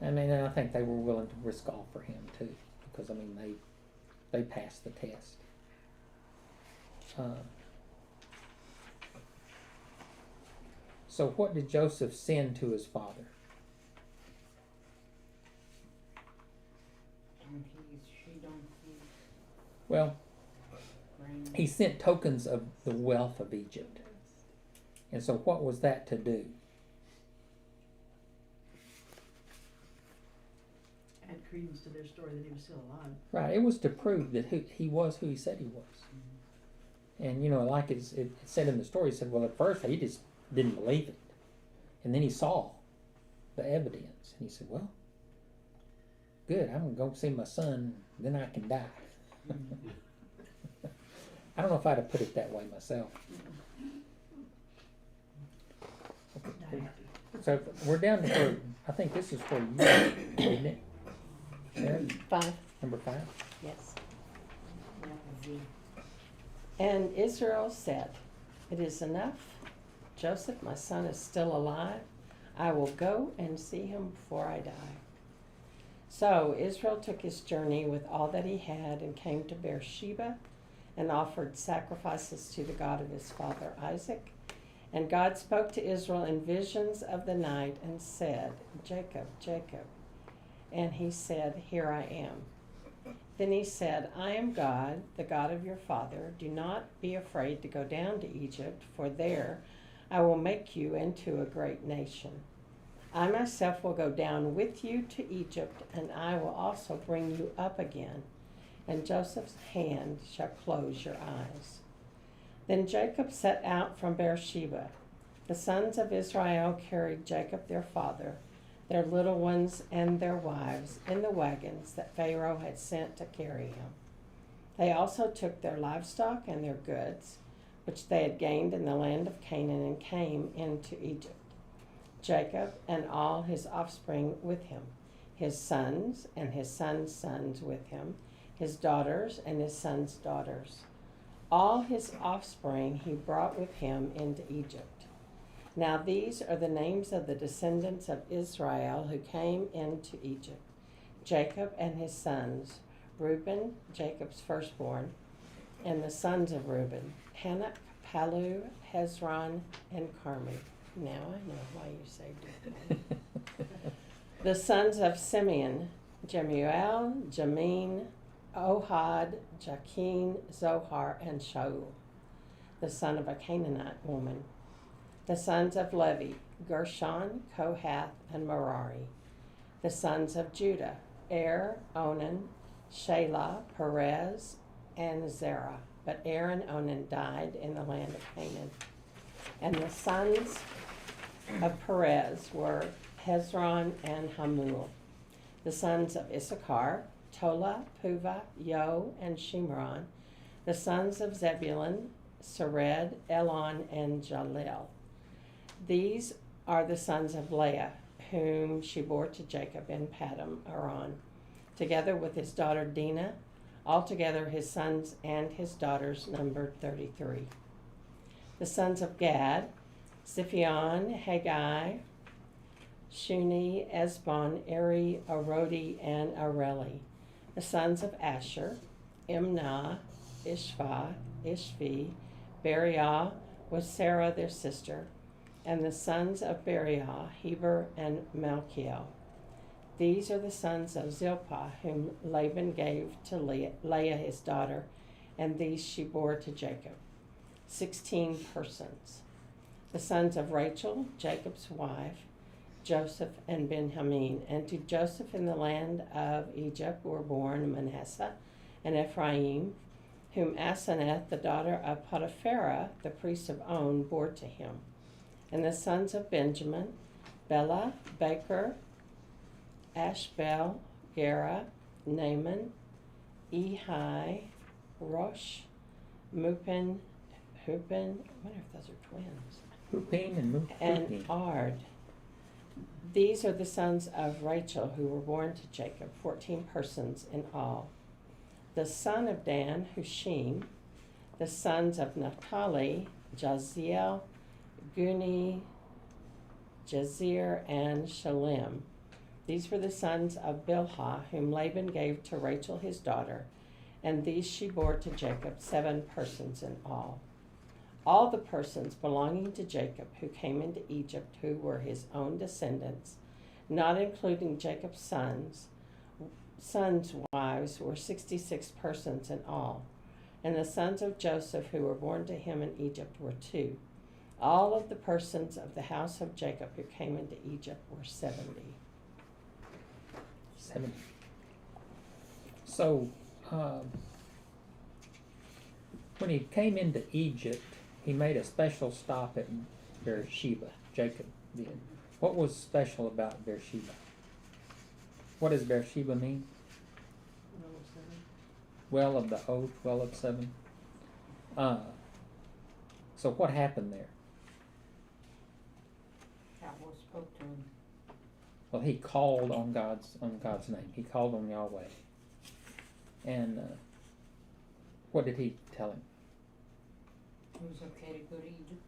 I mean, I think they were willing to risk all for him too, because I mean they passed the test. So what did Joseph send to his father? Donkeys, she-donkeys, Well, grain. he sent tokens of the wealth of Egypt. And so what was that to do? Add credence to their story that he was still alive. Right, it was to prove that he was who he said he was. And, you know, like it said in the story, he said, well, at first he just didn't believe it. And then he saw the evidence. And he said, well, good, I'm going to go see my son, then I can die. I don't know if I'd have put it that way myself. Okay. So we're down to where, I think this is where you are, isn't it? Mary? 5, Number 5? yes. That was the And Israel said, it is enough. Joseph, my son, is still alive. I will go and see him before I die. So Israel took his journey with all that he had and came to Beersheba and offered sacrifices to the God of his father Isaac. And God spoke to Israel in visions of the night and said, Jacob, Jacob. And he said, here I am. Then he said, I am God, the God of your father. Do not be afraid to go down to Egypt, for there I will make you into a great nation. I myself will go down with you to Egypt, and I will also bring you up again. and Joseph's hand shall close your eyes. Then Jacob set out from Beersheba. The sons of Israel carried Jacob their father, their little ones and their wives, in the wagons that Pharaoh had sent to carry him. They also took their livestock and their goods, which they had gained in the land of Canaan, and came into Egypt. Jacob and all his offspring with him, his sons and his sons' sons with him, his daughters and his sons' daughters. All his offspring he brought with him into Egypt. Now these are the names of the descendants of Israel who came into Egypt: Jacob and his sons, Reuben, Jacob's firstborn, and the sons of Reuben, Hanok, Palu, Hezron, and Carmi. Now I know why you say differently. The sons of Simeon, Jemuel, Jamin, Ohad, Jachin, Zohar, and Shaul, the son of a Canaanite woman. The sons of Levy, Gershon, Kohath, and Merari. The sons of Judah, Onan, Shelah, Perez, and Zerah. But and Onan died in the land of Canaan. And the sons of Perez were Hezron and Hamul. The sons of Issachar, Tola, Puvah, Yo, and Shimron. The sons of Zebulun, Sered, Elon, and Jalil. These are the sons of Leah, whom she bore to Jacob in Paddan Aram, together with his daughter Dinah. Altogether his sons and his daughters numbered 33. The sons of Gad, Ziphion, Haggai, Shuni, Esbon, Eri, Arodi, and Areli. The sons of Asher, Imnah, Ishva, Ishvi, Beriah, with Sarah their sister, and the sons of Beriah, Heber, and Malchiel. These are the sons of Zilpah, whom Laban gave to Leah his daughter, and these she bore to Jacob. 16 persons. The sons of Rachel, Jacob's wife, Joseph and Benjamin. And to Joseph in the land of Egypt were born Manasseh and Ephraim, whom Asenath, the daughter of Potipharah, the priest of On, bore to him. And the sons of Benjamin, Bela, Becher, Ashbel, Gera, Naaman, Ehi, Rosh, Mupin, Hupin, I wonder if those are twins, Hupin and Mupin. and Ard. These are the sons of Rachel who were born to Jacob, 14 persons in all. The son of Dan, Hushim. The sons of Naphtali, Jaziel, Guni, Jazir, and Shalem. These were the sons of Bilhah, whom Laban gave to Rachel his daughter, and these she bore to Jacob, 7 persons in all. All the persons belonging to Jacob who came into Egypt, who were his own descendants, not including Jacob's sons' wives, were 66 persons in all. And the sons of Joseph who were born to him in Egypt were 2. All of the persons of the house of Jacob who came into Egypt were 70. 70. So, when he came into Egypt, he made a special stop at Beersheba. Jacob did. What was special about Beersheba? What does Beersheba mean? Well of the oath, well of 7. So what happened there? Yahweh spoke to him. Well, he called on God's name. He called on Yahweh. And what did he tell him? It was okay to go to Egypt.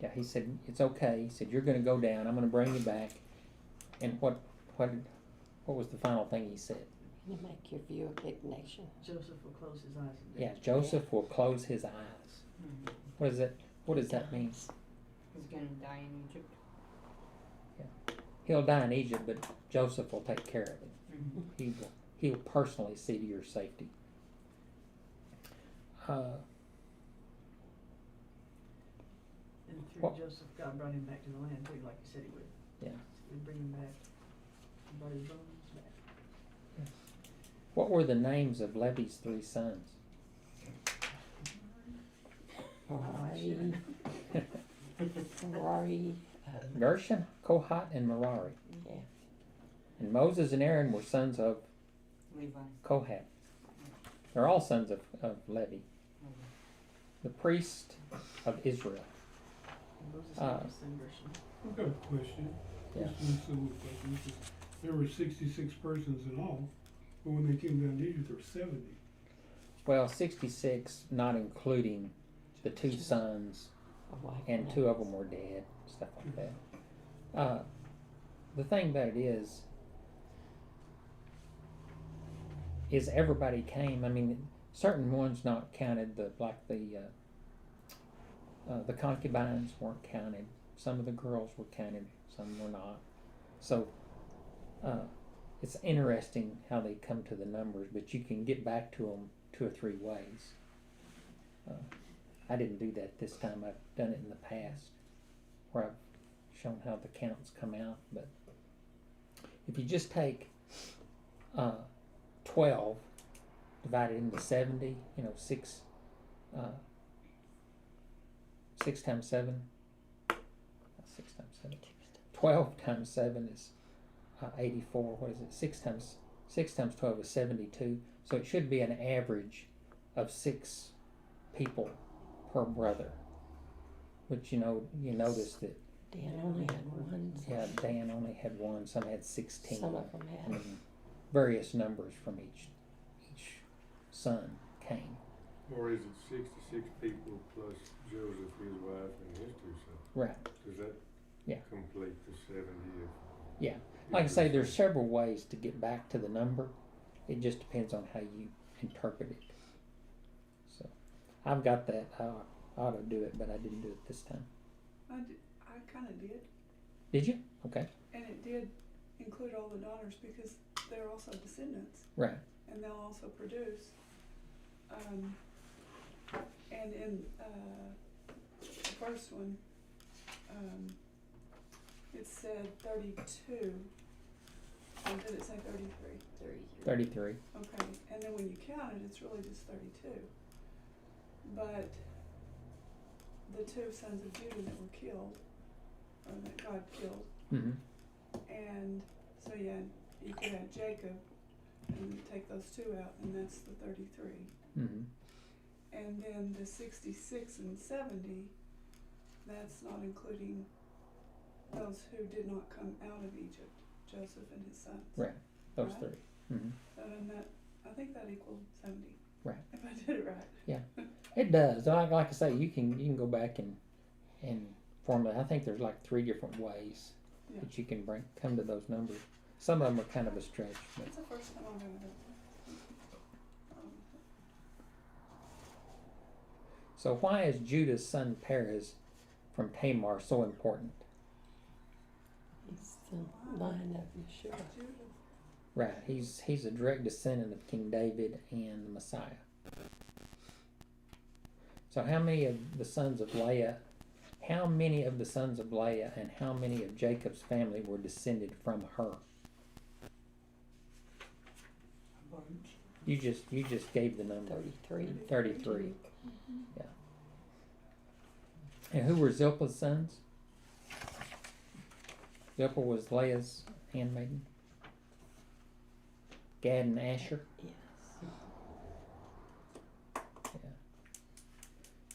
Yeah, he said it's okay. He said you're going to go down. I'm going to bring you back. And what was the final thing he said? To make your view a big nation. Joseph will close his eyes. And Yeah, Joseph will close his eyes. Mm-hmm. What is that? What does that mean? He's gonna die in Egypt. He'll die in Egypt, but Joseph will take care of it. Mm-hmm. He will personally see to your safety. And through What- Joseph, God brought him back to the land too, like he said he would. Yeah. He'd bring him back. He brought his bones back. What were the names of Levy's 3 sons? Merari, Gershon, Kohat, and Merari. yeah. And Moses and Aaron were sons of Levi. Kohat. They're all sons of Levy. The priest of Israel. Moses Uh, was son Gershon. I've got a question. Yeah. Just one simple question. This is- There were 66 persons in all, but when they came down to Egypt, there were 70. Well, 66, not including the 2 sons, and 2 of them were dead, stuff like that. The thing about it is everybody came. I mean, certain ones not counted. The concubines weren't counted. Some of the girls were counted. Some were not. So it's interesting how they come to the numbers, but you can get back to them 2 or 3 ways. I didn't do that this time. I've done it in the past, where I've shown how the counts come out. But if you just take 12 divided into 70, 6 times 7. 6 times 7. 12 times 7 is 84. What is it? 6 times 12 is 72. So it should be an average of 6 people per brother. Which you notice that Dan only had one. Dan only had 1. Some had 16. Some of them I had. mean, various numbers from each son came. Or is it 66 people plus Joseph, his wife, and his 2 sons? Right. Does that Yeah. complete the 70 of? Yeah. Like I say, there's several ways to get back to the number. It just depends on how you interpret it. So, I've got that. I ought to do it, but I didn't do it this time. I kind of did, Did you? Okay. and it did include all the daughters because they're also descendants, Right. and they'll also produce. And in the first one, it said 32, or did it say 33? 33. Okay, and then when you count it, it's really just 32. But the 2 sons of Judah that were killed, or that God killed, Mm-hmm. and so yeah, you could add Jacob and take those 2 out, and that's the 33. Mm-hmm. And then the 66 and 70, that's not including those who did not come out of Egypt, Joseph and his sons. Right. Those Right. 3. Mm-hmm. So then I think that equaled 70. Right. If I did it right. It does. Like I say, you can go back and formulate. I think there's like 3 different ways Yeah. that you can come to those numbers. Some of them are kind of a stretch, but It's the first time I've ever heard that. so why is Judah's son Perez from Tamar so important? It's the line of Yeshua. Judah. Right. He's a direct descendant of King David and the Messiah. So how many of the sons of Leah and how many of Jacob's family were descended from her? A bunch. You just gave the number. 33. 33. Yeah. And who were Zilpah's sons? Zilpah was Leah's handmaiden. Gad and Asher. Yes.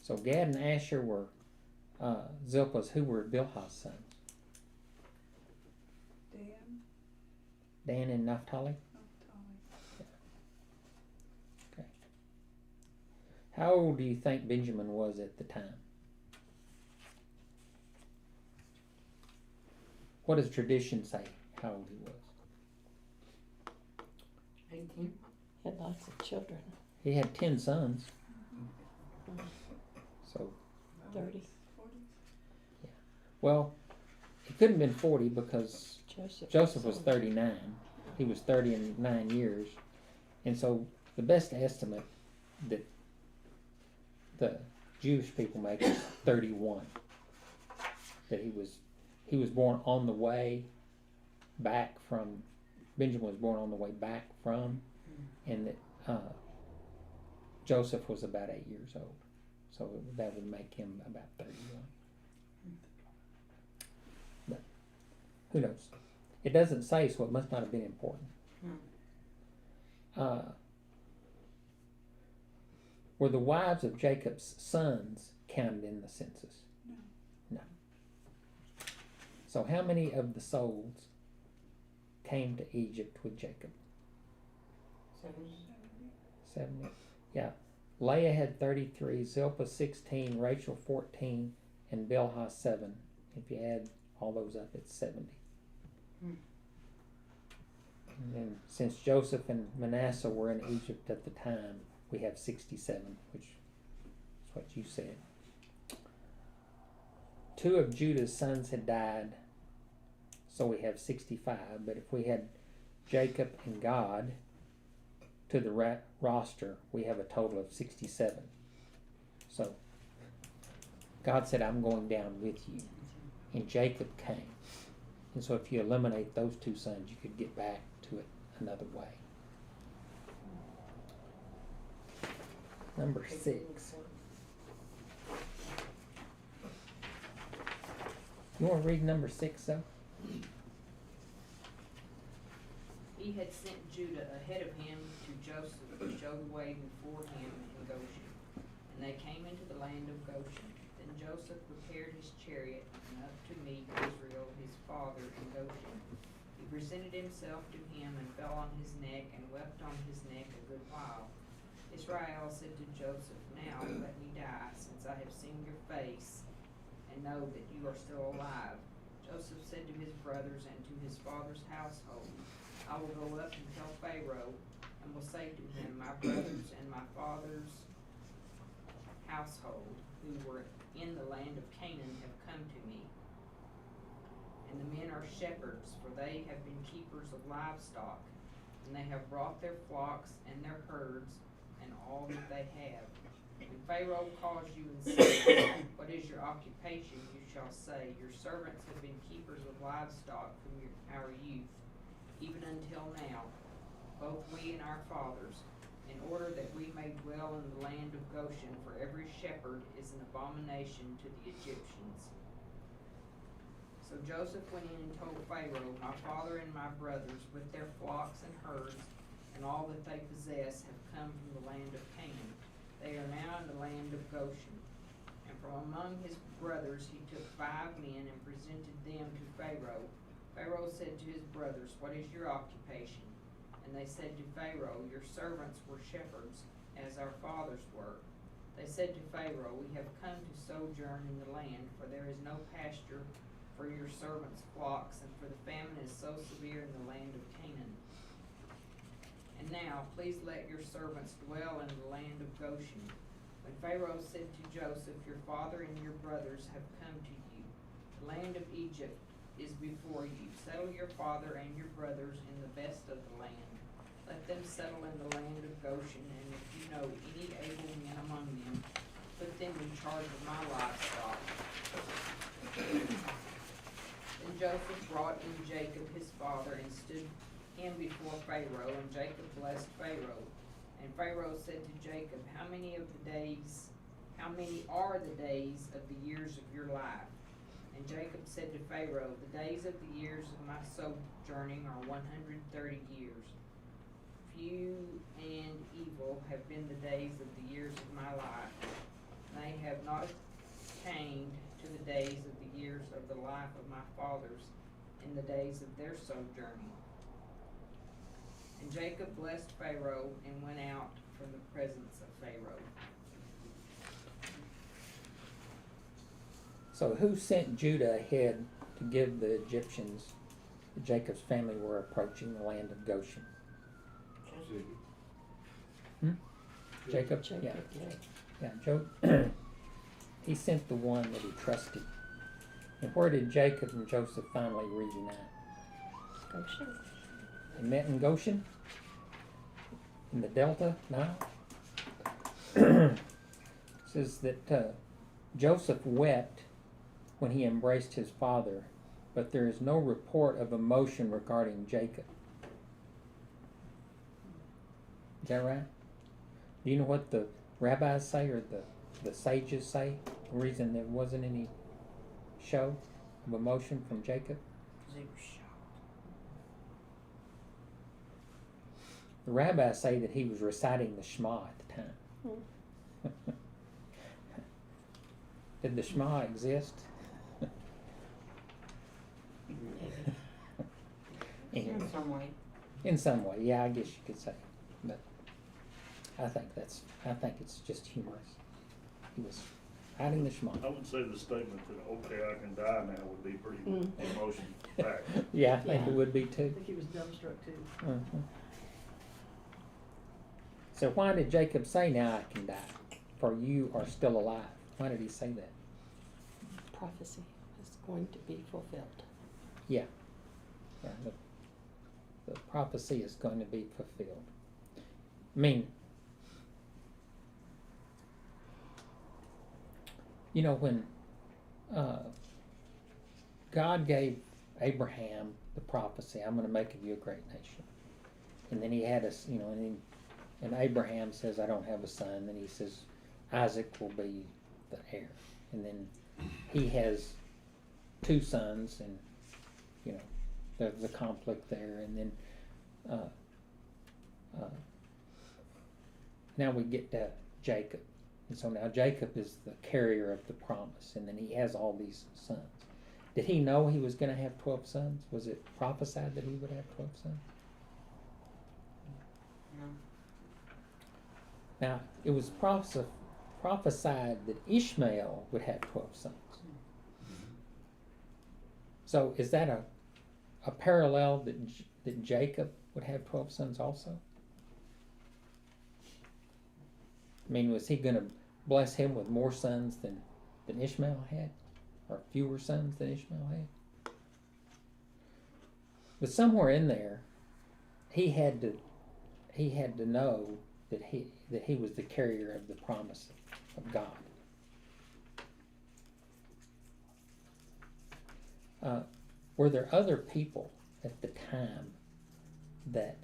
So Gad and Asher were Zilpah's. Who were Bilhah's sons? Dan and Naphtali. How old do you think Benjamin was at the time? What does tradition say how old he was? 18. Had lots of children. He had 10 sons. So, 30. well, he couldn't have been 40 because Joseph was 39. He was 39 years. And so the best estimate that the Jewish people make is 31. That he was born on the way back from, Benjamin was born on the way back from and that Joseph was about 8 years old, so that would make him about 31. But who knows? It doesn't say, so it must not have been important. Were the wives of Jacob's sons counted in the census? No. So how many of the souls came to Egypt with Jacob? 70. Yeah. Leah had 33, Zilpah 16, Rachel 14, and Bilhah 7. If you add all those up, it's 70. And then since Joseph and Manasseh were in Egypt at the time, we have 67, which is what you said. 2 of Judah's sons had died, so we have 65. But if we had Jacob and God to the roster, we have a total of 67. So God said, I'm going down with you. And Jacob came. And so if you eliminate those 2 sons, you could get back to it another way. Number 6. You want to read number 6, though? He had sent Judah ahead of him to Joseph to show the way before him in Goshen. And they came into the land of Goshen. Then Joseph prepared his chariot and up to meet Israel his father in Goshen. He presented himself to him and fell on his neck and wept on his neck a good while. Israel said to Joseph, Now let me die, since I have seen your face and know that you are still alive. Joseph said to his brothers and to his father's household, I will go up and tell Pharaoh, and will say to him, My brothers and my father's household, who were in the land of Canaan, have come to me. And the men are shepherds, for they have been keepers of livestock, and they have brought their flocks and their herds, and all that they have. When Pharaoh calls you and says, What is your occupation? You shall say, Your servants have been keepers of livestock from our youth, even until now, both we and our fathers, in order that we may dwell in the land of Goshen, for every shepherd is an abomination to the Egyptians. So Joseph went in and told Pharaoh, My father and my brothers, with their flocks and herds, and all that they possess, have come from the land of Canaan. They are now in the land of Goshen. And from among his brothers he took 5 men and presented them to Pharaoh. Pharaoh said to his brothers, What is your occupation? And they said to Pharaoh, Your servants were shepherds, as our fathers were. They said to Pharaoh, We have come to sojourn in the land, for there is no pasture for your servants' flocks, and for the famine is so severe in the land of Canaan. And now, please let your servants dwell in the land of Goshen. When Pharaoh said to Joseph, Your father and your brothers have come to you. The land of Egypt is before you. Settle your father and your brothers in the best of the land. Let them settle in the land of Goshen, and if you know any able men among them, put them in charge of my livestock. Then Joseph brought in Jacob his father and stood him before Pharaoh, and Jacob blessed Pharaoh. And Pharaoh said to Jacob, How many are the days of the years of your life? And Jacob said to Pharaoh, The days of the years of my sojourning are 130 years. Few and evil have been the days of the years of my life. They have not attained to the days of the years of the life of my fathers in the days of their sojourning. And Jacob blessed Pharaoh and went out from the presence of Pharaoh. So who sent Judah ahead to give the Egyptians that Jacob's family were approaching the land of Goshen? Jacob? Jacob, Yeah, Job. He sent the one that he trusted. And where did Jacob and Joseph finally reunite? Goshen. They met in Goshen? In the Delta? No. It says that Joseph wept when he embraced his father, but there is no report of emotion regarding Jacob. Is that right? Do you know what the rabbis say or the sages say? The reason there wasn't any show of emotion from Jacob? They were shocked. The rabbis say that he was reciting the Shema at the time. Did the Shema exist? Anyway, In some way. in some way, yeah, I guess you could say. But I think it's just humorous. He was hiding the Shema. I would say the statement that, okay, I can die now would be pretty emotion packed. Yeah, I think Yeah. it would be I too. think he was dumbstruck too. Mhm. So why did Jacob say, "Now I can die, for you are still alive"? Why did he say that? Prophecy is going to be fulfilled. Yeah, the prophecy is going to be fulfilled. I mean, you know, when God gave Abraham the prophecy, "I'm going to make of you a great nation," and then he had us, you know, and Abraham says, "I don't have a son," and he says, "Isaac will be the heir," and then he has 2 sons, and you know, there's a conflict there, and then now we get to Jacob, and so now Jacob is the carrier of the promise, and then he has all these sons. Did he know he was going to have 12 sons? Was it prophesied that he would have 12 sons? No. Now, it was prophesied that Ishmael would have 12 sons. So is that a parallel that Jacob would have 12 sons also? I mean, was he going to bless him with more sons than Ishmael had? Or fewer sons than Ishmael had? But somewhere in there, he had to know that he was the carrier of the promise of God. Were there other people at the time that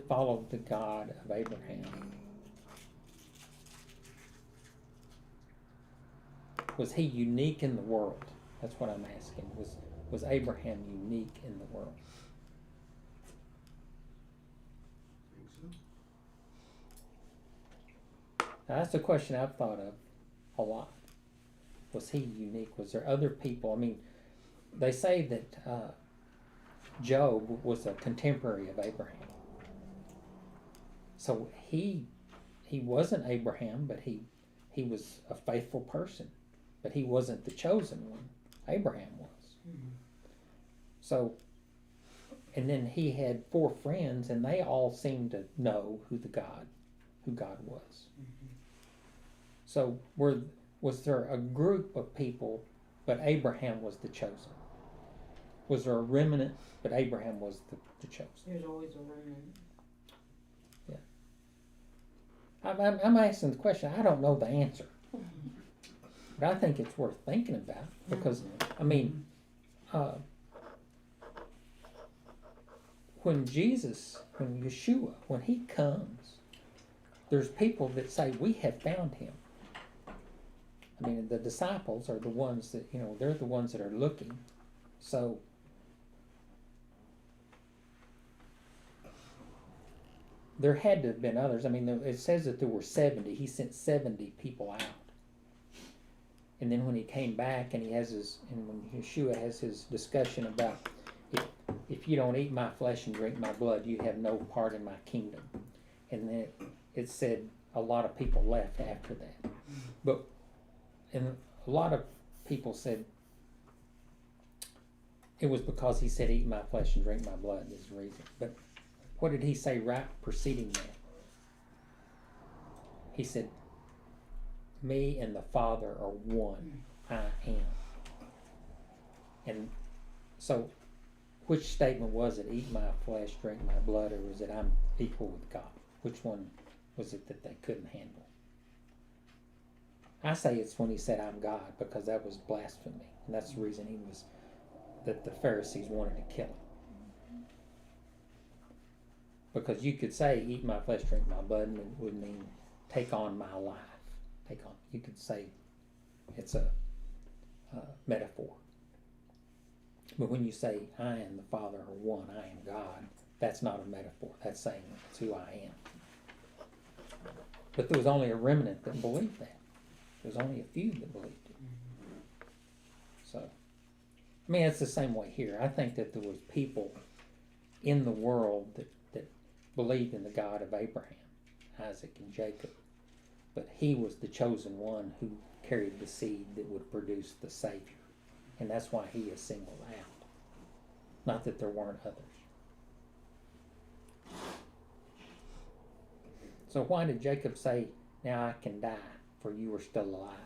followed the God of Abraham? Was he unique in the world? That's what I'm asking. Was Abraham unique in the world? Now, that's a question I've thought of a lot. Was he unique? Was there other people? I mean, they say that Job was a contemporary of Abraham. So he wasn't Abraham, but he was a faithful person. But he wasn't the chosen one. Abraham was. Mm-hmm. So, and then he had 4 friends, and they all seemed to know who God was. Mm-hmm. So was there a group of people, but Abraham was the chosen? Was there a remnant, but Abraham was the chosen? There's always a remnant. Yeah. I'm asking the question. I don't know the answer. But I think it's worth thinking about because, I mean, when Yeshua, when he comes, there's people that say, "We have found him." I mean, the disciples are the ones that, you know, they're the ones that are looking. So, there had to have been others. I mean, it says that there were 70. He sent 70 people out. And then when he came back and when Yeshua has his discussion about if you don't eat my flesh and drink my blood, you have no part in my kingdom. And then it said a lot of people left after that. And a lot of people said it was because he said, "Eat my flesh and drink my blood," is the reason. But what did he say right preceding that? He said, "Me and the Father are one. I am." And so, which statement was it? "Eat my flesh, drink my blood," or was it, "I'm equal with God"? Which one was it that they couldn't handle? I say it's when he said, "I'm God," because that was blasphemy. And that's the reason that the Pharisees wanted to kill him. Because you could say, eat my flesh, drink my blood, and it would mean take on my life. Take on. You could say it's a metaphor. But when you say, I and the Father are one, I am God, that's not a metaphor. That's saying it's who I am. But there was only a remnant that believed that. There was only a few that believed it. So, I mean, it's the same way here. I think that there was people in the world that believed in the God of Abraham, Isaac, and Jacob. But he was the chosen one who carried the seed that would produce the Savior. And that's why he is singled out. Not that there weren't others. So why did Jacob say, now I can die, for you are still alive?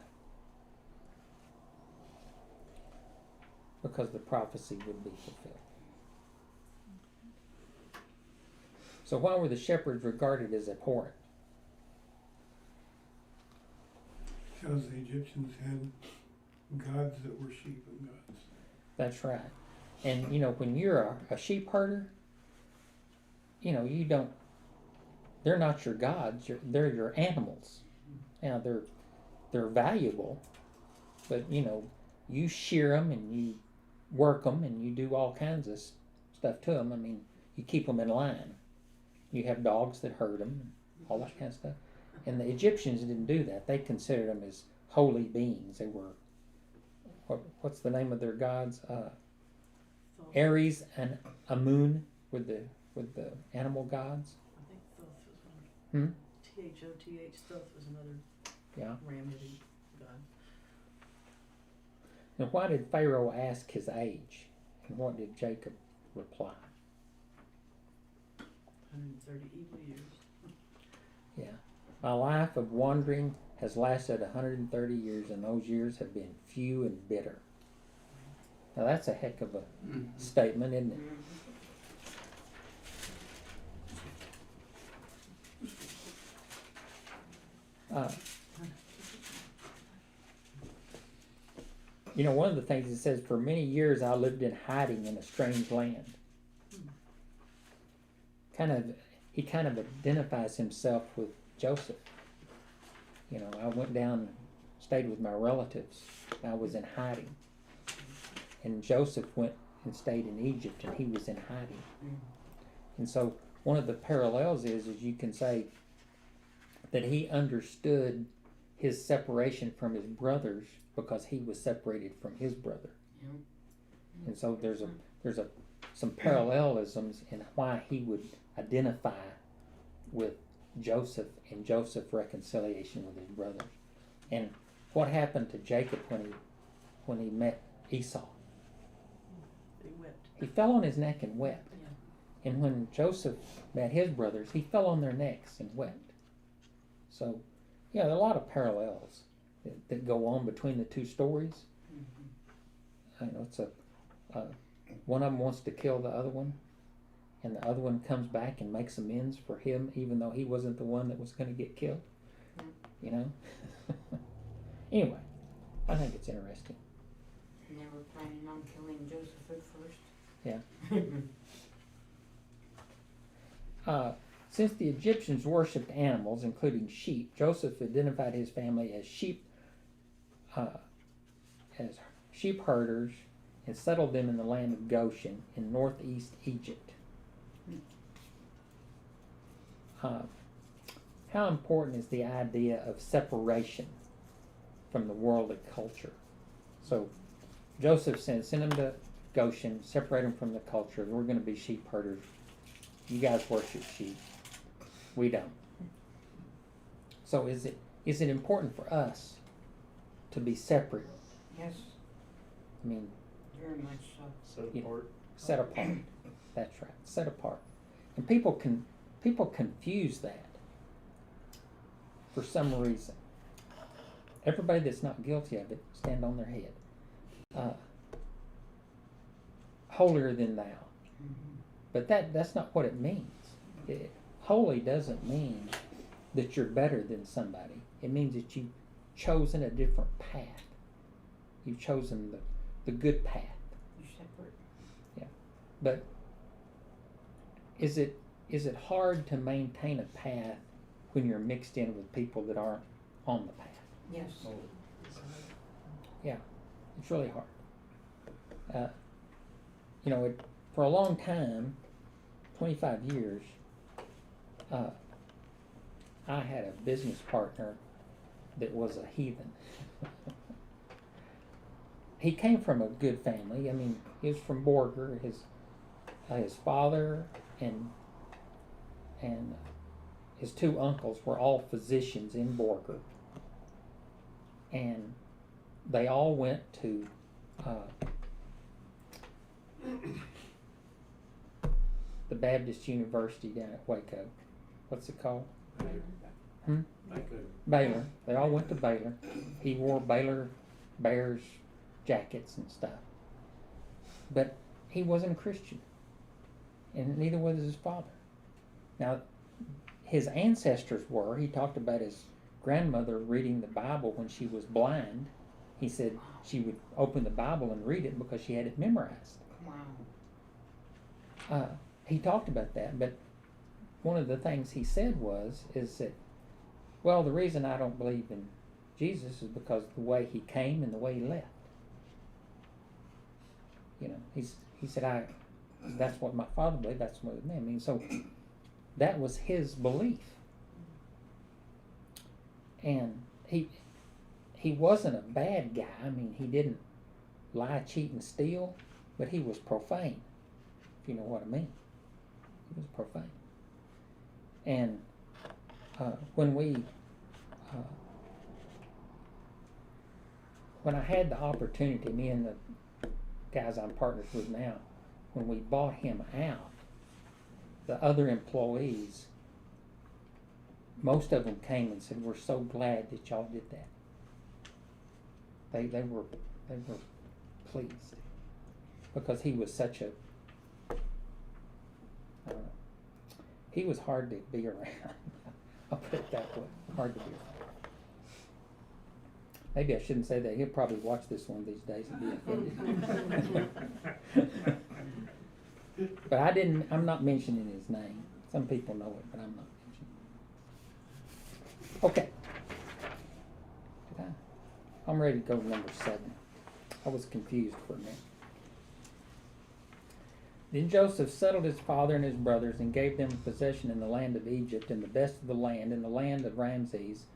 Because the prophecy would be fulfilled. So why were the shepherds regarded as abhorrent? Because the Egyptians had gods that were sheep and gods. That's right. And you know, when you're a sheep herder, you know, they're not your gods, they're your animals. Now they're valuable, but you know, you shear them and you work them and you do all kinds of stuff to them. I mean, you keep them in line. You have dogs that herd them, all that kind of stuff. And the Egyptians didn't do that. They considered them as holy beings. They were, what's the name of their gods? Ares and Amun were the animal gods. I think Thoth was one. Hmm? Thoth was another ram-headed god. And why did Pharaoh ask his age? And what did Jacob reply? 130 evil years. Yeah. My life of wandering has lasted 130 years, and those years have been few and bitter. Now that's a heck of a statement, isn't it? You know, one of the things it says, for many years I lived in hiding in a strange land. He kind of identifies himself with Joseph. You know, I went down and stayed with my relatives. I was in hiding. And Joseph went and stayed in Egypt, and he was in hiding. And so one of the parallels is you can say that he understood his separation from his brothers because he was separated from his brother. And so there's some parallelisms in why he would identify with Joseph and Joseph's reconciliation with his brothers. And what happened to Jacob when he met Esau? He wept. He fell on his neck and wept. Yeah. And when Joseph met his brothers, he fell on their necks and wept. So, yeah, there are a lot of parallels that go on between the two stories. I know it's one of them wants to kill the other one, and the other one comes back and makes amends for him, even though he wasn't the one that was going to get killed. You know? Anyway, I think it's interesting. And they were planning on killing Joseph at first. Yeah. Since the Egyptians worshipped animals, including sheep, Joseph identified his family as sheep herders, and settled them in the land of Goshen in northeast Egypt. How important is the idea of separation from the worldly culture? So Joseph sent them to Goshen, separate them from the culture. We're going to be sheep herders. You guys worship sheep. We don't. So is it important for us to be separate? Yes, I mean, very much so. Set apart. set apart. That's right, set apart. And people confuse that for some reason. Everybody that's not guilty of it, stand on their head. Holier than thou. But that's not what it means. Holy doesn't mean that you're better than somebody. It means that you've chosen a different path. You've chosen the good path. You're separate. Yeah. But is it is it hard to maintain a path when you're mixed in with people that aren't on the path? Yes. Yeah, it's really hard. You know, for a long time, 25 years, I had a business partner that was a heathen. He came from a good family. I mean, he was from Borger. His father and his two uncles were all physicians in Borger, and they all went to the Baptist University down at Waco. What's it called? Baylor. They all went to Baylor. He wore Baylor Bears jackets and stuff. But he wasn't a Christian. And neither was his father. Now, his ancestors were. He talked about his grandmother reading the Bible when she was blind. He said she would open the Bible and read it because she had it memorized. Wow. He talked about that, but one of the things he said is that, well, the reason I don't believe in Jesus is because of the way he came and the way he left. You know, he said, that's what my father believed, that's what it meant. I mean, so that was his belief. And he wasn't a bad guy. I mean, he didn't lie, cheat, and steal, but he was profane, if you know what I mean. He was profane. And when I had the opportunity, me and the guys I'm partners with now, when we bought him out, the other employees, most of them came and said, "We're so glad that y'all did that." They were pleased because he was such a he was hard to be around. I'll put it that way. Hard to be around. Maybe I shouldn't say that. He'll probably watch this one of these days and be offended. But I'm not mentioning his name. Some people know it, but I'm not mentioning it. Okay. I'm ready to go to number 7. I was confused for a minute. Then Joseph settled his father and his brothers and gave them possession in the land of Egypt and the best of the land in the land of Ramses,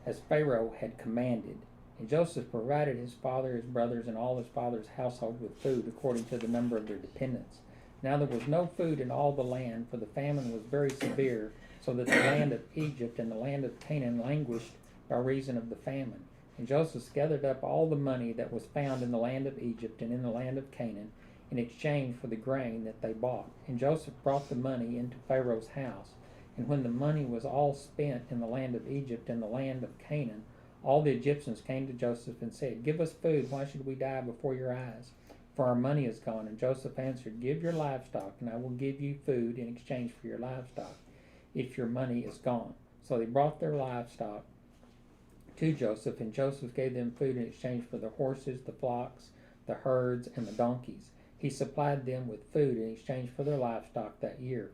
as Pharaoh had commanded. And Joseph provided his father, his brothers, and all his father's household with food according to the number of their dependents. Now there was no food in all the land, for the famine was very severe, so that the land of Egypt and the land of Canaan languished by reason of the famine. And Joseph gathered up all the money that was found in the land of Egypt and in the land of Canaan, in exchange for the grain that they bought. And Joseph brought the money into Pharaoh's house. And when the money was all spent in the land of Egypt and the land of Canaan, all the Egyptians came to Joseph and said, "Give us food, why should we die before your eyes? For our money is gone." And Joseph answered, "Give your livestock, and I will give you food in exchange for your livestock, if your money is gone." So they brought their livestock to Joseph, and Joseph gave them food in exchange for the horses, the flocks, the herds, and the donkeys. He supplied them with food in exchange for their livestock that year.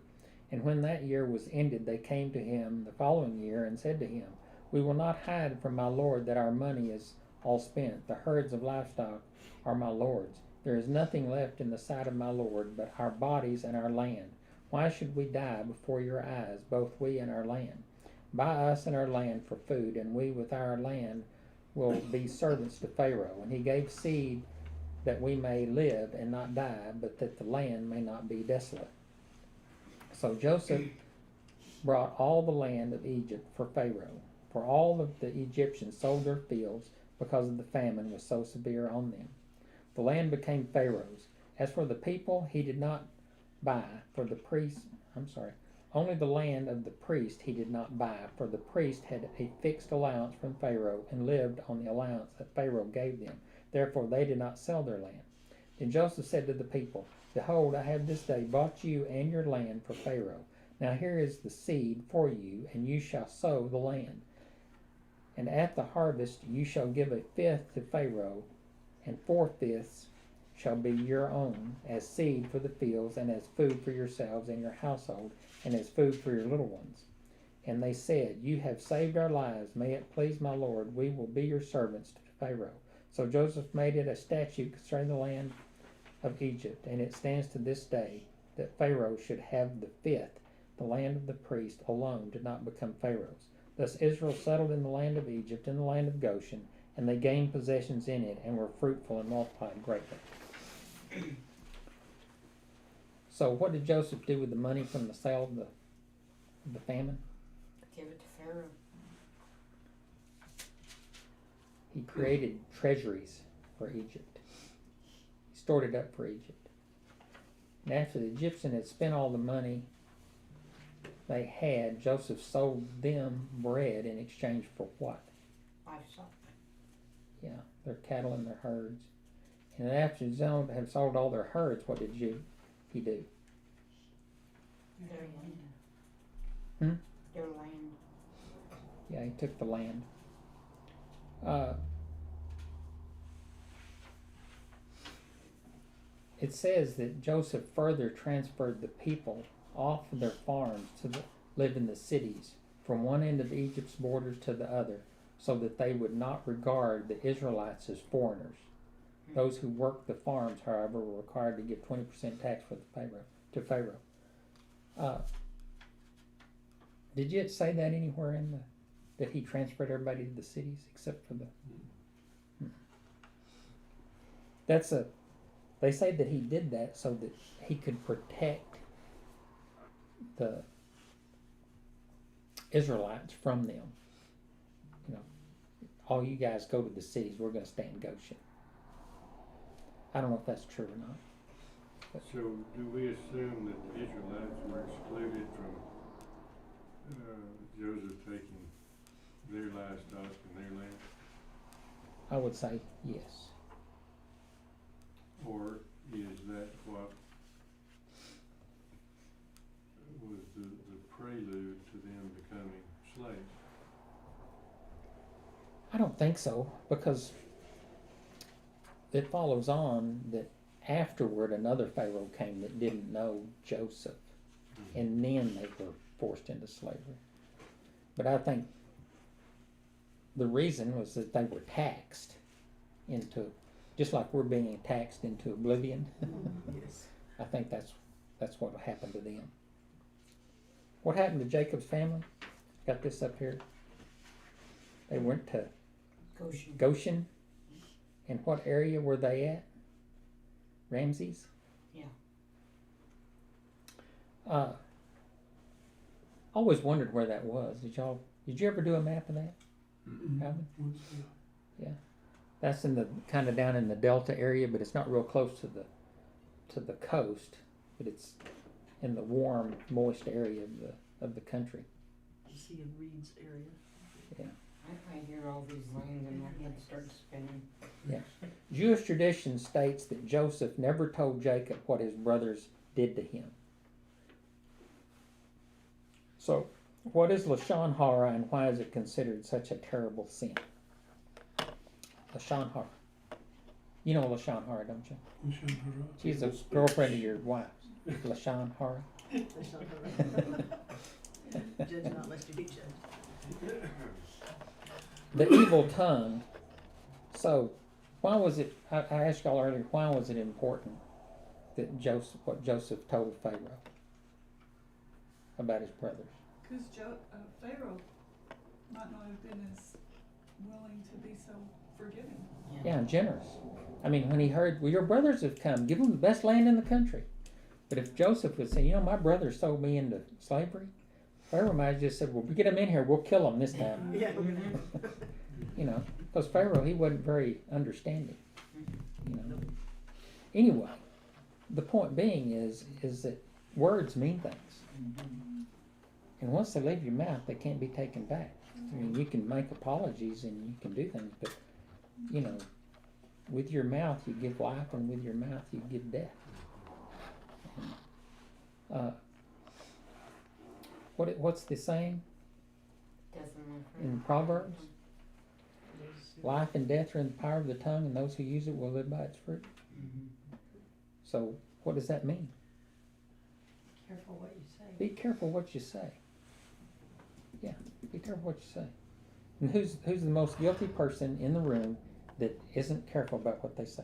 And when that year was ended, they came to him the following year and said to him, "We will not hide from my lord that our money is all spent. The herds of livestock are my lord's. There is nothing left in the sight of my lord but our bodies and our land. Why should we die before your eyes, both we and our land? Buy us and our land for food, and we with our land will be servants to Pharaoh. And he gave seed that we may live and not die, but that the land may not be desolate." So Joseph brought all the land of Egypt for Pharaoh, for all of the Egyptians sold their fields because of the famine was so severe on them. The land became Pharaoh's. As for the people, he did not buy, for the priest, only the land of the priest he did not buy, for the priest had a fixed allowance from Pharaoh and lived on the allowance that Pharaoh gave them. Therefore they did not sell their land. Then Joseph said to the people, "Behold, I have this day bought you and your land for Pharaoh. Now here is the seed for you, and you shall sow the land. And at the harvest you shall give 1/5 to Pharaoh, and 4/5 shall be your own, as seed for the fields, and as food for yourselves and your household, and as food for your little ones. And they said, You have saved our lives. May it please my Lord, we will be your servants to Pharaoh. So Joseph made it a statute concerning the land of Egypt, and it stands to this day, that Pharaoh should have the fifth. The land of the priest alone did not become Pharaoh's. Thus Israel settled in the land of Egypt, in the land of Goshen, and they gained possessions in it, and were fruitful and multiplied greatly. So what did Joseph do with the money from the sale of the famine? Give it to Pharaoh. He created treasuries for Egypt. He stored it up for Egypt. And after the Egyptian had spent all the money they had, Joseph sold them bread in exchange for what? Livestock. Yeah, their cattle and their herds. And after he had sold all their herds, what did he do? Their land. Hmm? Their land. Yeah, he took the land. It says that Joseph further transferred the people off of their farms to live in the cities, from one end of Egypt's borders to the other, so that they would not regard the Israelites as foreigners. Those who worked the farms, however, were required to give 20% tax to Pharaoh. Did you say that anywhere that he transferred everybody to the cities except for the? They say that he did that so that he could protect the Israelites from them. You know, all you guys go to the cities. We're going to stay in Goshen. I don't know if that's true or not. So do we assume that the Israelites were excluded from Joseph taking their livestock and their land? I would say yes. Or is that what was the prelude to them becoming slaves? I don't think so, because it follows on that afterward another Pharaoh came that didn't know Joseph, and then they were forced into slavery. But I think the reason was that they were taxed into, just like we're being taxed into oblivion. Yes. I think that's what happened to them. What happened to Jacob's family? Got this up here. They went to Goshen. And what area were they at? Ramses? Yeah. Always wondered where that was. Did you ever do a map of that? Alvin? Yeah. That's in the kind of down in the Delta area, but it's not real close to the coast, but it's in the warm, moist area of the country. Sea of Reeds area. Yeah. I hear all these lands and my head starts spinning. Yeah. Jewish tradition states that Joseph never told Jacob what his brothers did to him. So, what is Lashon Hara, and why is it considered such a terrible sin? Lashon Hara. You know Lashon Hara, don't you? She's a girlfriend of your wife's. Lashon Hara. Judge not lest you be judged. The evil tongue. So, why was it? I asked y'all earlier. Why was it important that what Joseph told Pharaoh about his brothers? Because Pharaoh might not have been as willing to be so forgiving. Yeah, and generous. I mean, when he heard, well, your brothers have come, give them the best land in the country. But if Joseph would say, you know, my brothers sold me into slavery, Pharaoh might have just said, well, we get them in here, we'll kill them this time. Yeah. You know, because Pharaoh, he wasn't very understanding. You know. Anyway, the point being is that words mean things. And once they leave your mouth, they can't be taken back. I mean, you can make apologies and you can do things, but, you know, with your mouth you give life, and with your mouth you give death. What's the saying in Proverbs? Life and death are in the power of the tongue, and those who use it will live by its fruit. So what does that mean? Careful what you say. Be careful what you say. Yeah, be careful what you say. And who's the most guilty person in the room that isn't careful about what they say?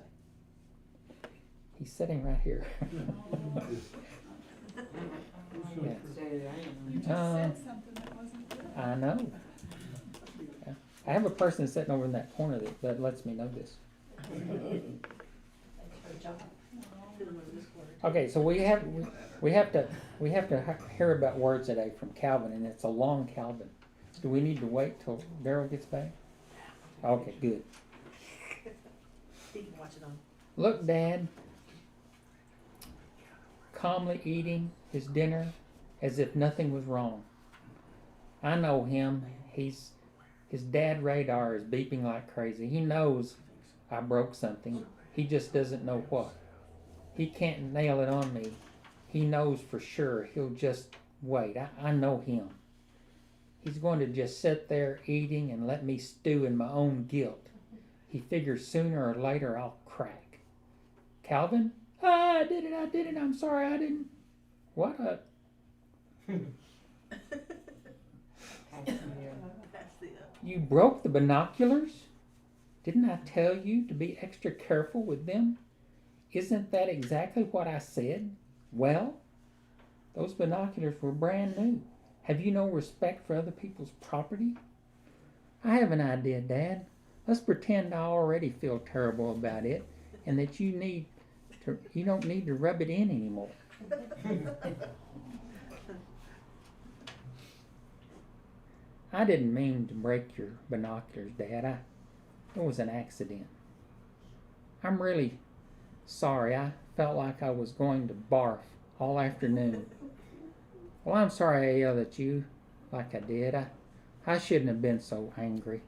He's sitting right here. Yeah. You just said something that wasn't good. I know. Yeah. I have a person sitting over in that corner that lets me know this. Okay, so we have to hear about words today from Calvin, and it's a long Calvin. Do we need to wait till Daryl gets back? Okay, good. He can watch it on. Look, Dad, calmly eating his dinner as if nothing was wrong. I know him. His dad radar is beeping like crazy. He knows I broke something. He just doesn't know what. He can't nail it on me. He knows for sure. He'll just wait. I know him. He's going to just sit there eating and let me stew in my own guilt. He figures sooner or later I'll crack. Calvin? I did it. I'm sorry, I didn't. What? You broke the binoculars? Didn't I tell you to be extra careful with them? Isn't that exactly what I said? Well, those binoculars were brand new. Have you no respect for other people's property? I have an idea, Dad. Let's pretend I already feel terrible about it and that you don't need to rub it in anymore. I didn't mean to break your binoculars, Dad. It was an accident. I'm really sorry. I felt like I was going to barf all afternoon. Well, I'm sorry I yelled at you like I did. I shouldn't have been so angry.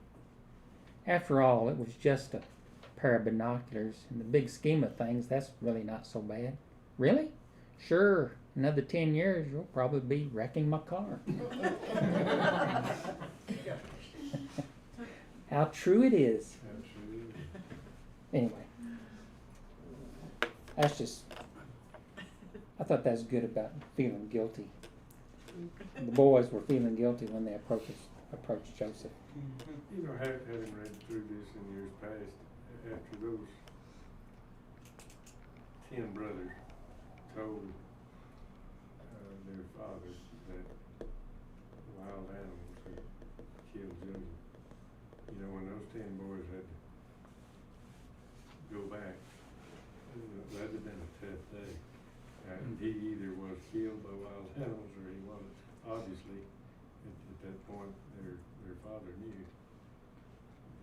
After all, it was just a pair of binoculars. In the big scheme of things, that's really not so bad. Really? Sure. Another 10 years, you'll probably be wrecking my car. How true it is. Absolutely. Anyway, I thought that's good about feeling guilty. The boys were feeling guilty when they approached Joseph. You know, having read through this in years past, after those 10 brothers told their father that wild animals had killed Joseph, you know, when those 10 boys had to go back, that had been a tough day. He either was killed by wild animals or he wasn't. Obviously, at that point, their father knew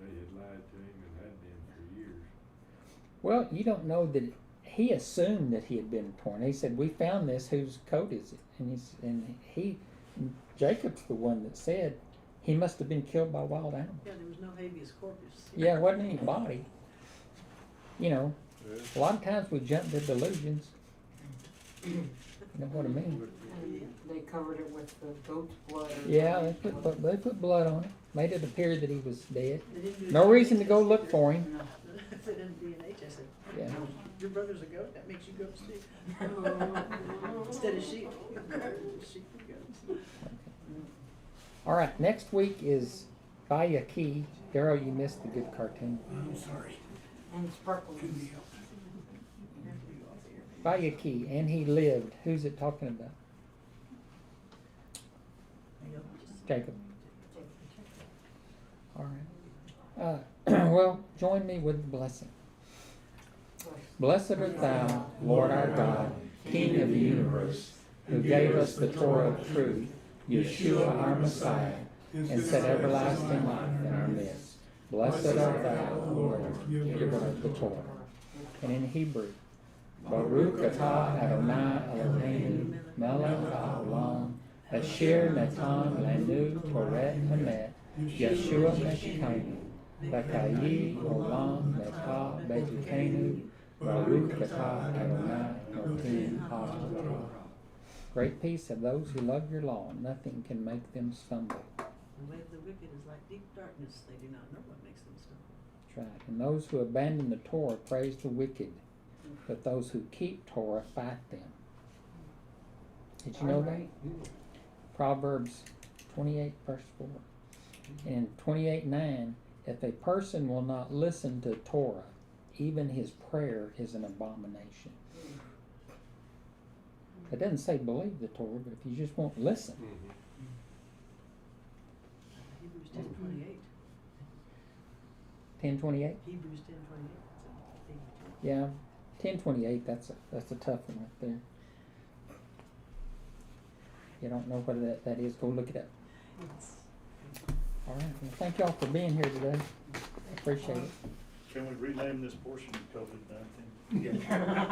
they had lied to him and had been for years. Well, you don't know that he assumed that he had been torn. He said, "We found this. Whose coat is it?" And Jacob's the one that said he must have been killed by wild animals. Yeah, there was no habeas corpus. Yeah, it wasn't any body. You know, Yeah. a lot of times we jump to delusions. You know what I mean? And they covered it with the goat's blood. Or Yeah, something. they put blood on it, made it appear that he was dead. They didn't do No DNA reason to go test. look for him. If they didn't DNA test it. Yeah. Your brother's a goat, that makes you goats too. Instead of sheep. Sheep and goats. All right, next week is Buy a Key. Daryl, you missed the good cartoon. I'm sorry. And sparkles. Couldn't be helped. Buy a Key, and he lived. Who's it talking about? Jacob. All right. Well, join me with the blessing. Blessed art thou, Lord our God, King of the universe, who gave us the Torah of truth, Yeshua our Messiah, and set everlasting life in our midst. Blessed art thou, Lord, giver of the Torah. And in Hebrew, Baruch atah Adonai Eloheinu melech haolam, asher natan lanu Torah hamet, Yeshua Meshikanu, B'kayi olam mekah betukenu, Baruch atah Adonai noten ha'torah. Great peace of those who love your law, and nothing can make them stumble. The way of the wicked is like deep darkness, they do not know what makes them stumble. That's right. And those who abandon the Torah praise the wicked. but those who keep Torah fight them. Did you know that? Alright. Proverbs 28 verse 4. And 28:9, if a person will not listen to Torah, even his prayer is an abomination. It doesn't say believe the Torah, but if you just won't listen. Hebrews 10:28. 10:28? Hebrews 10:28. Yeah, 10:28. That's a tough one right there. You don't know what that is? Go look it up. All right. Well, thank y'all for being here today. I appreciate it. Can we rename this portion COVID-19?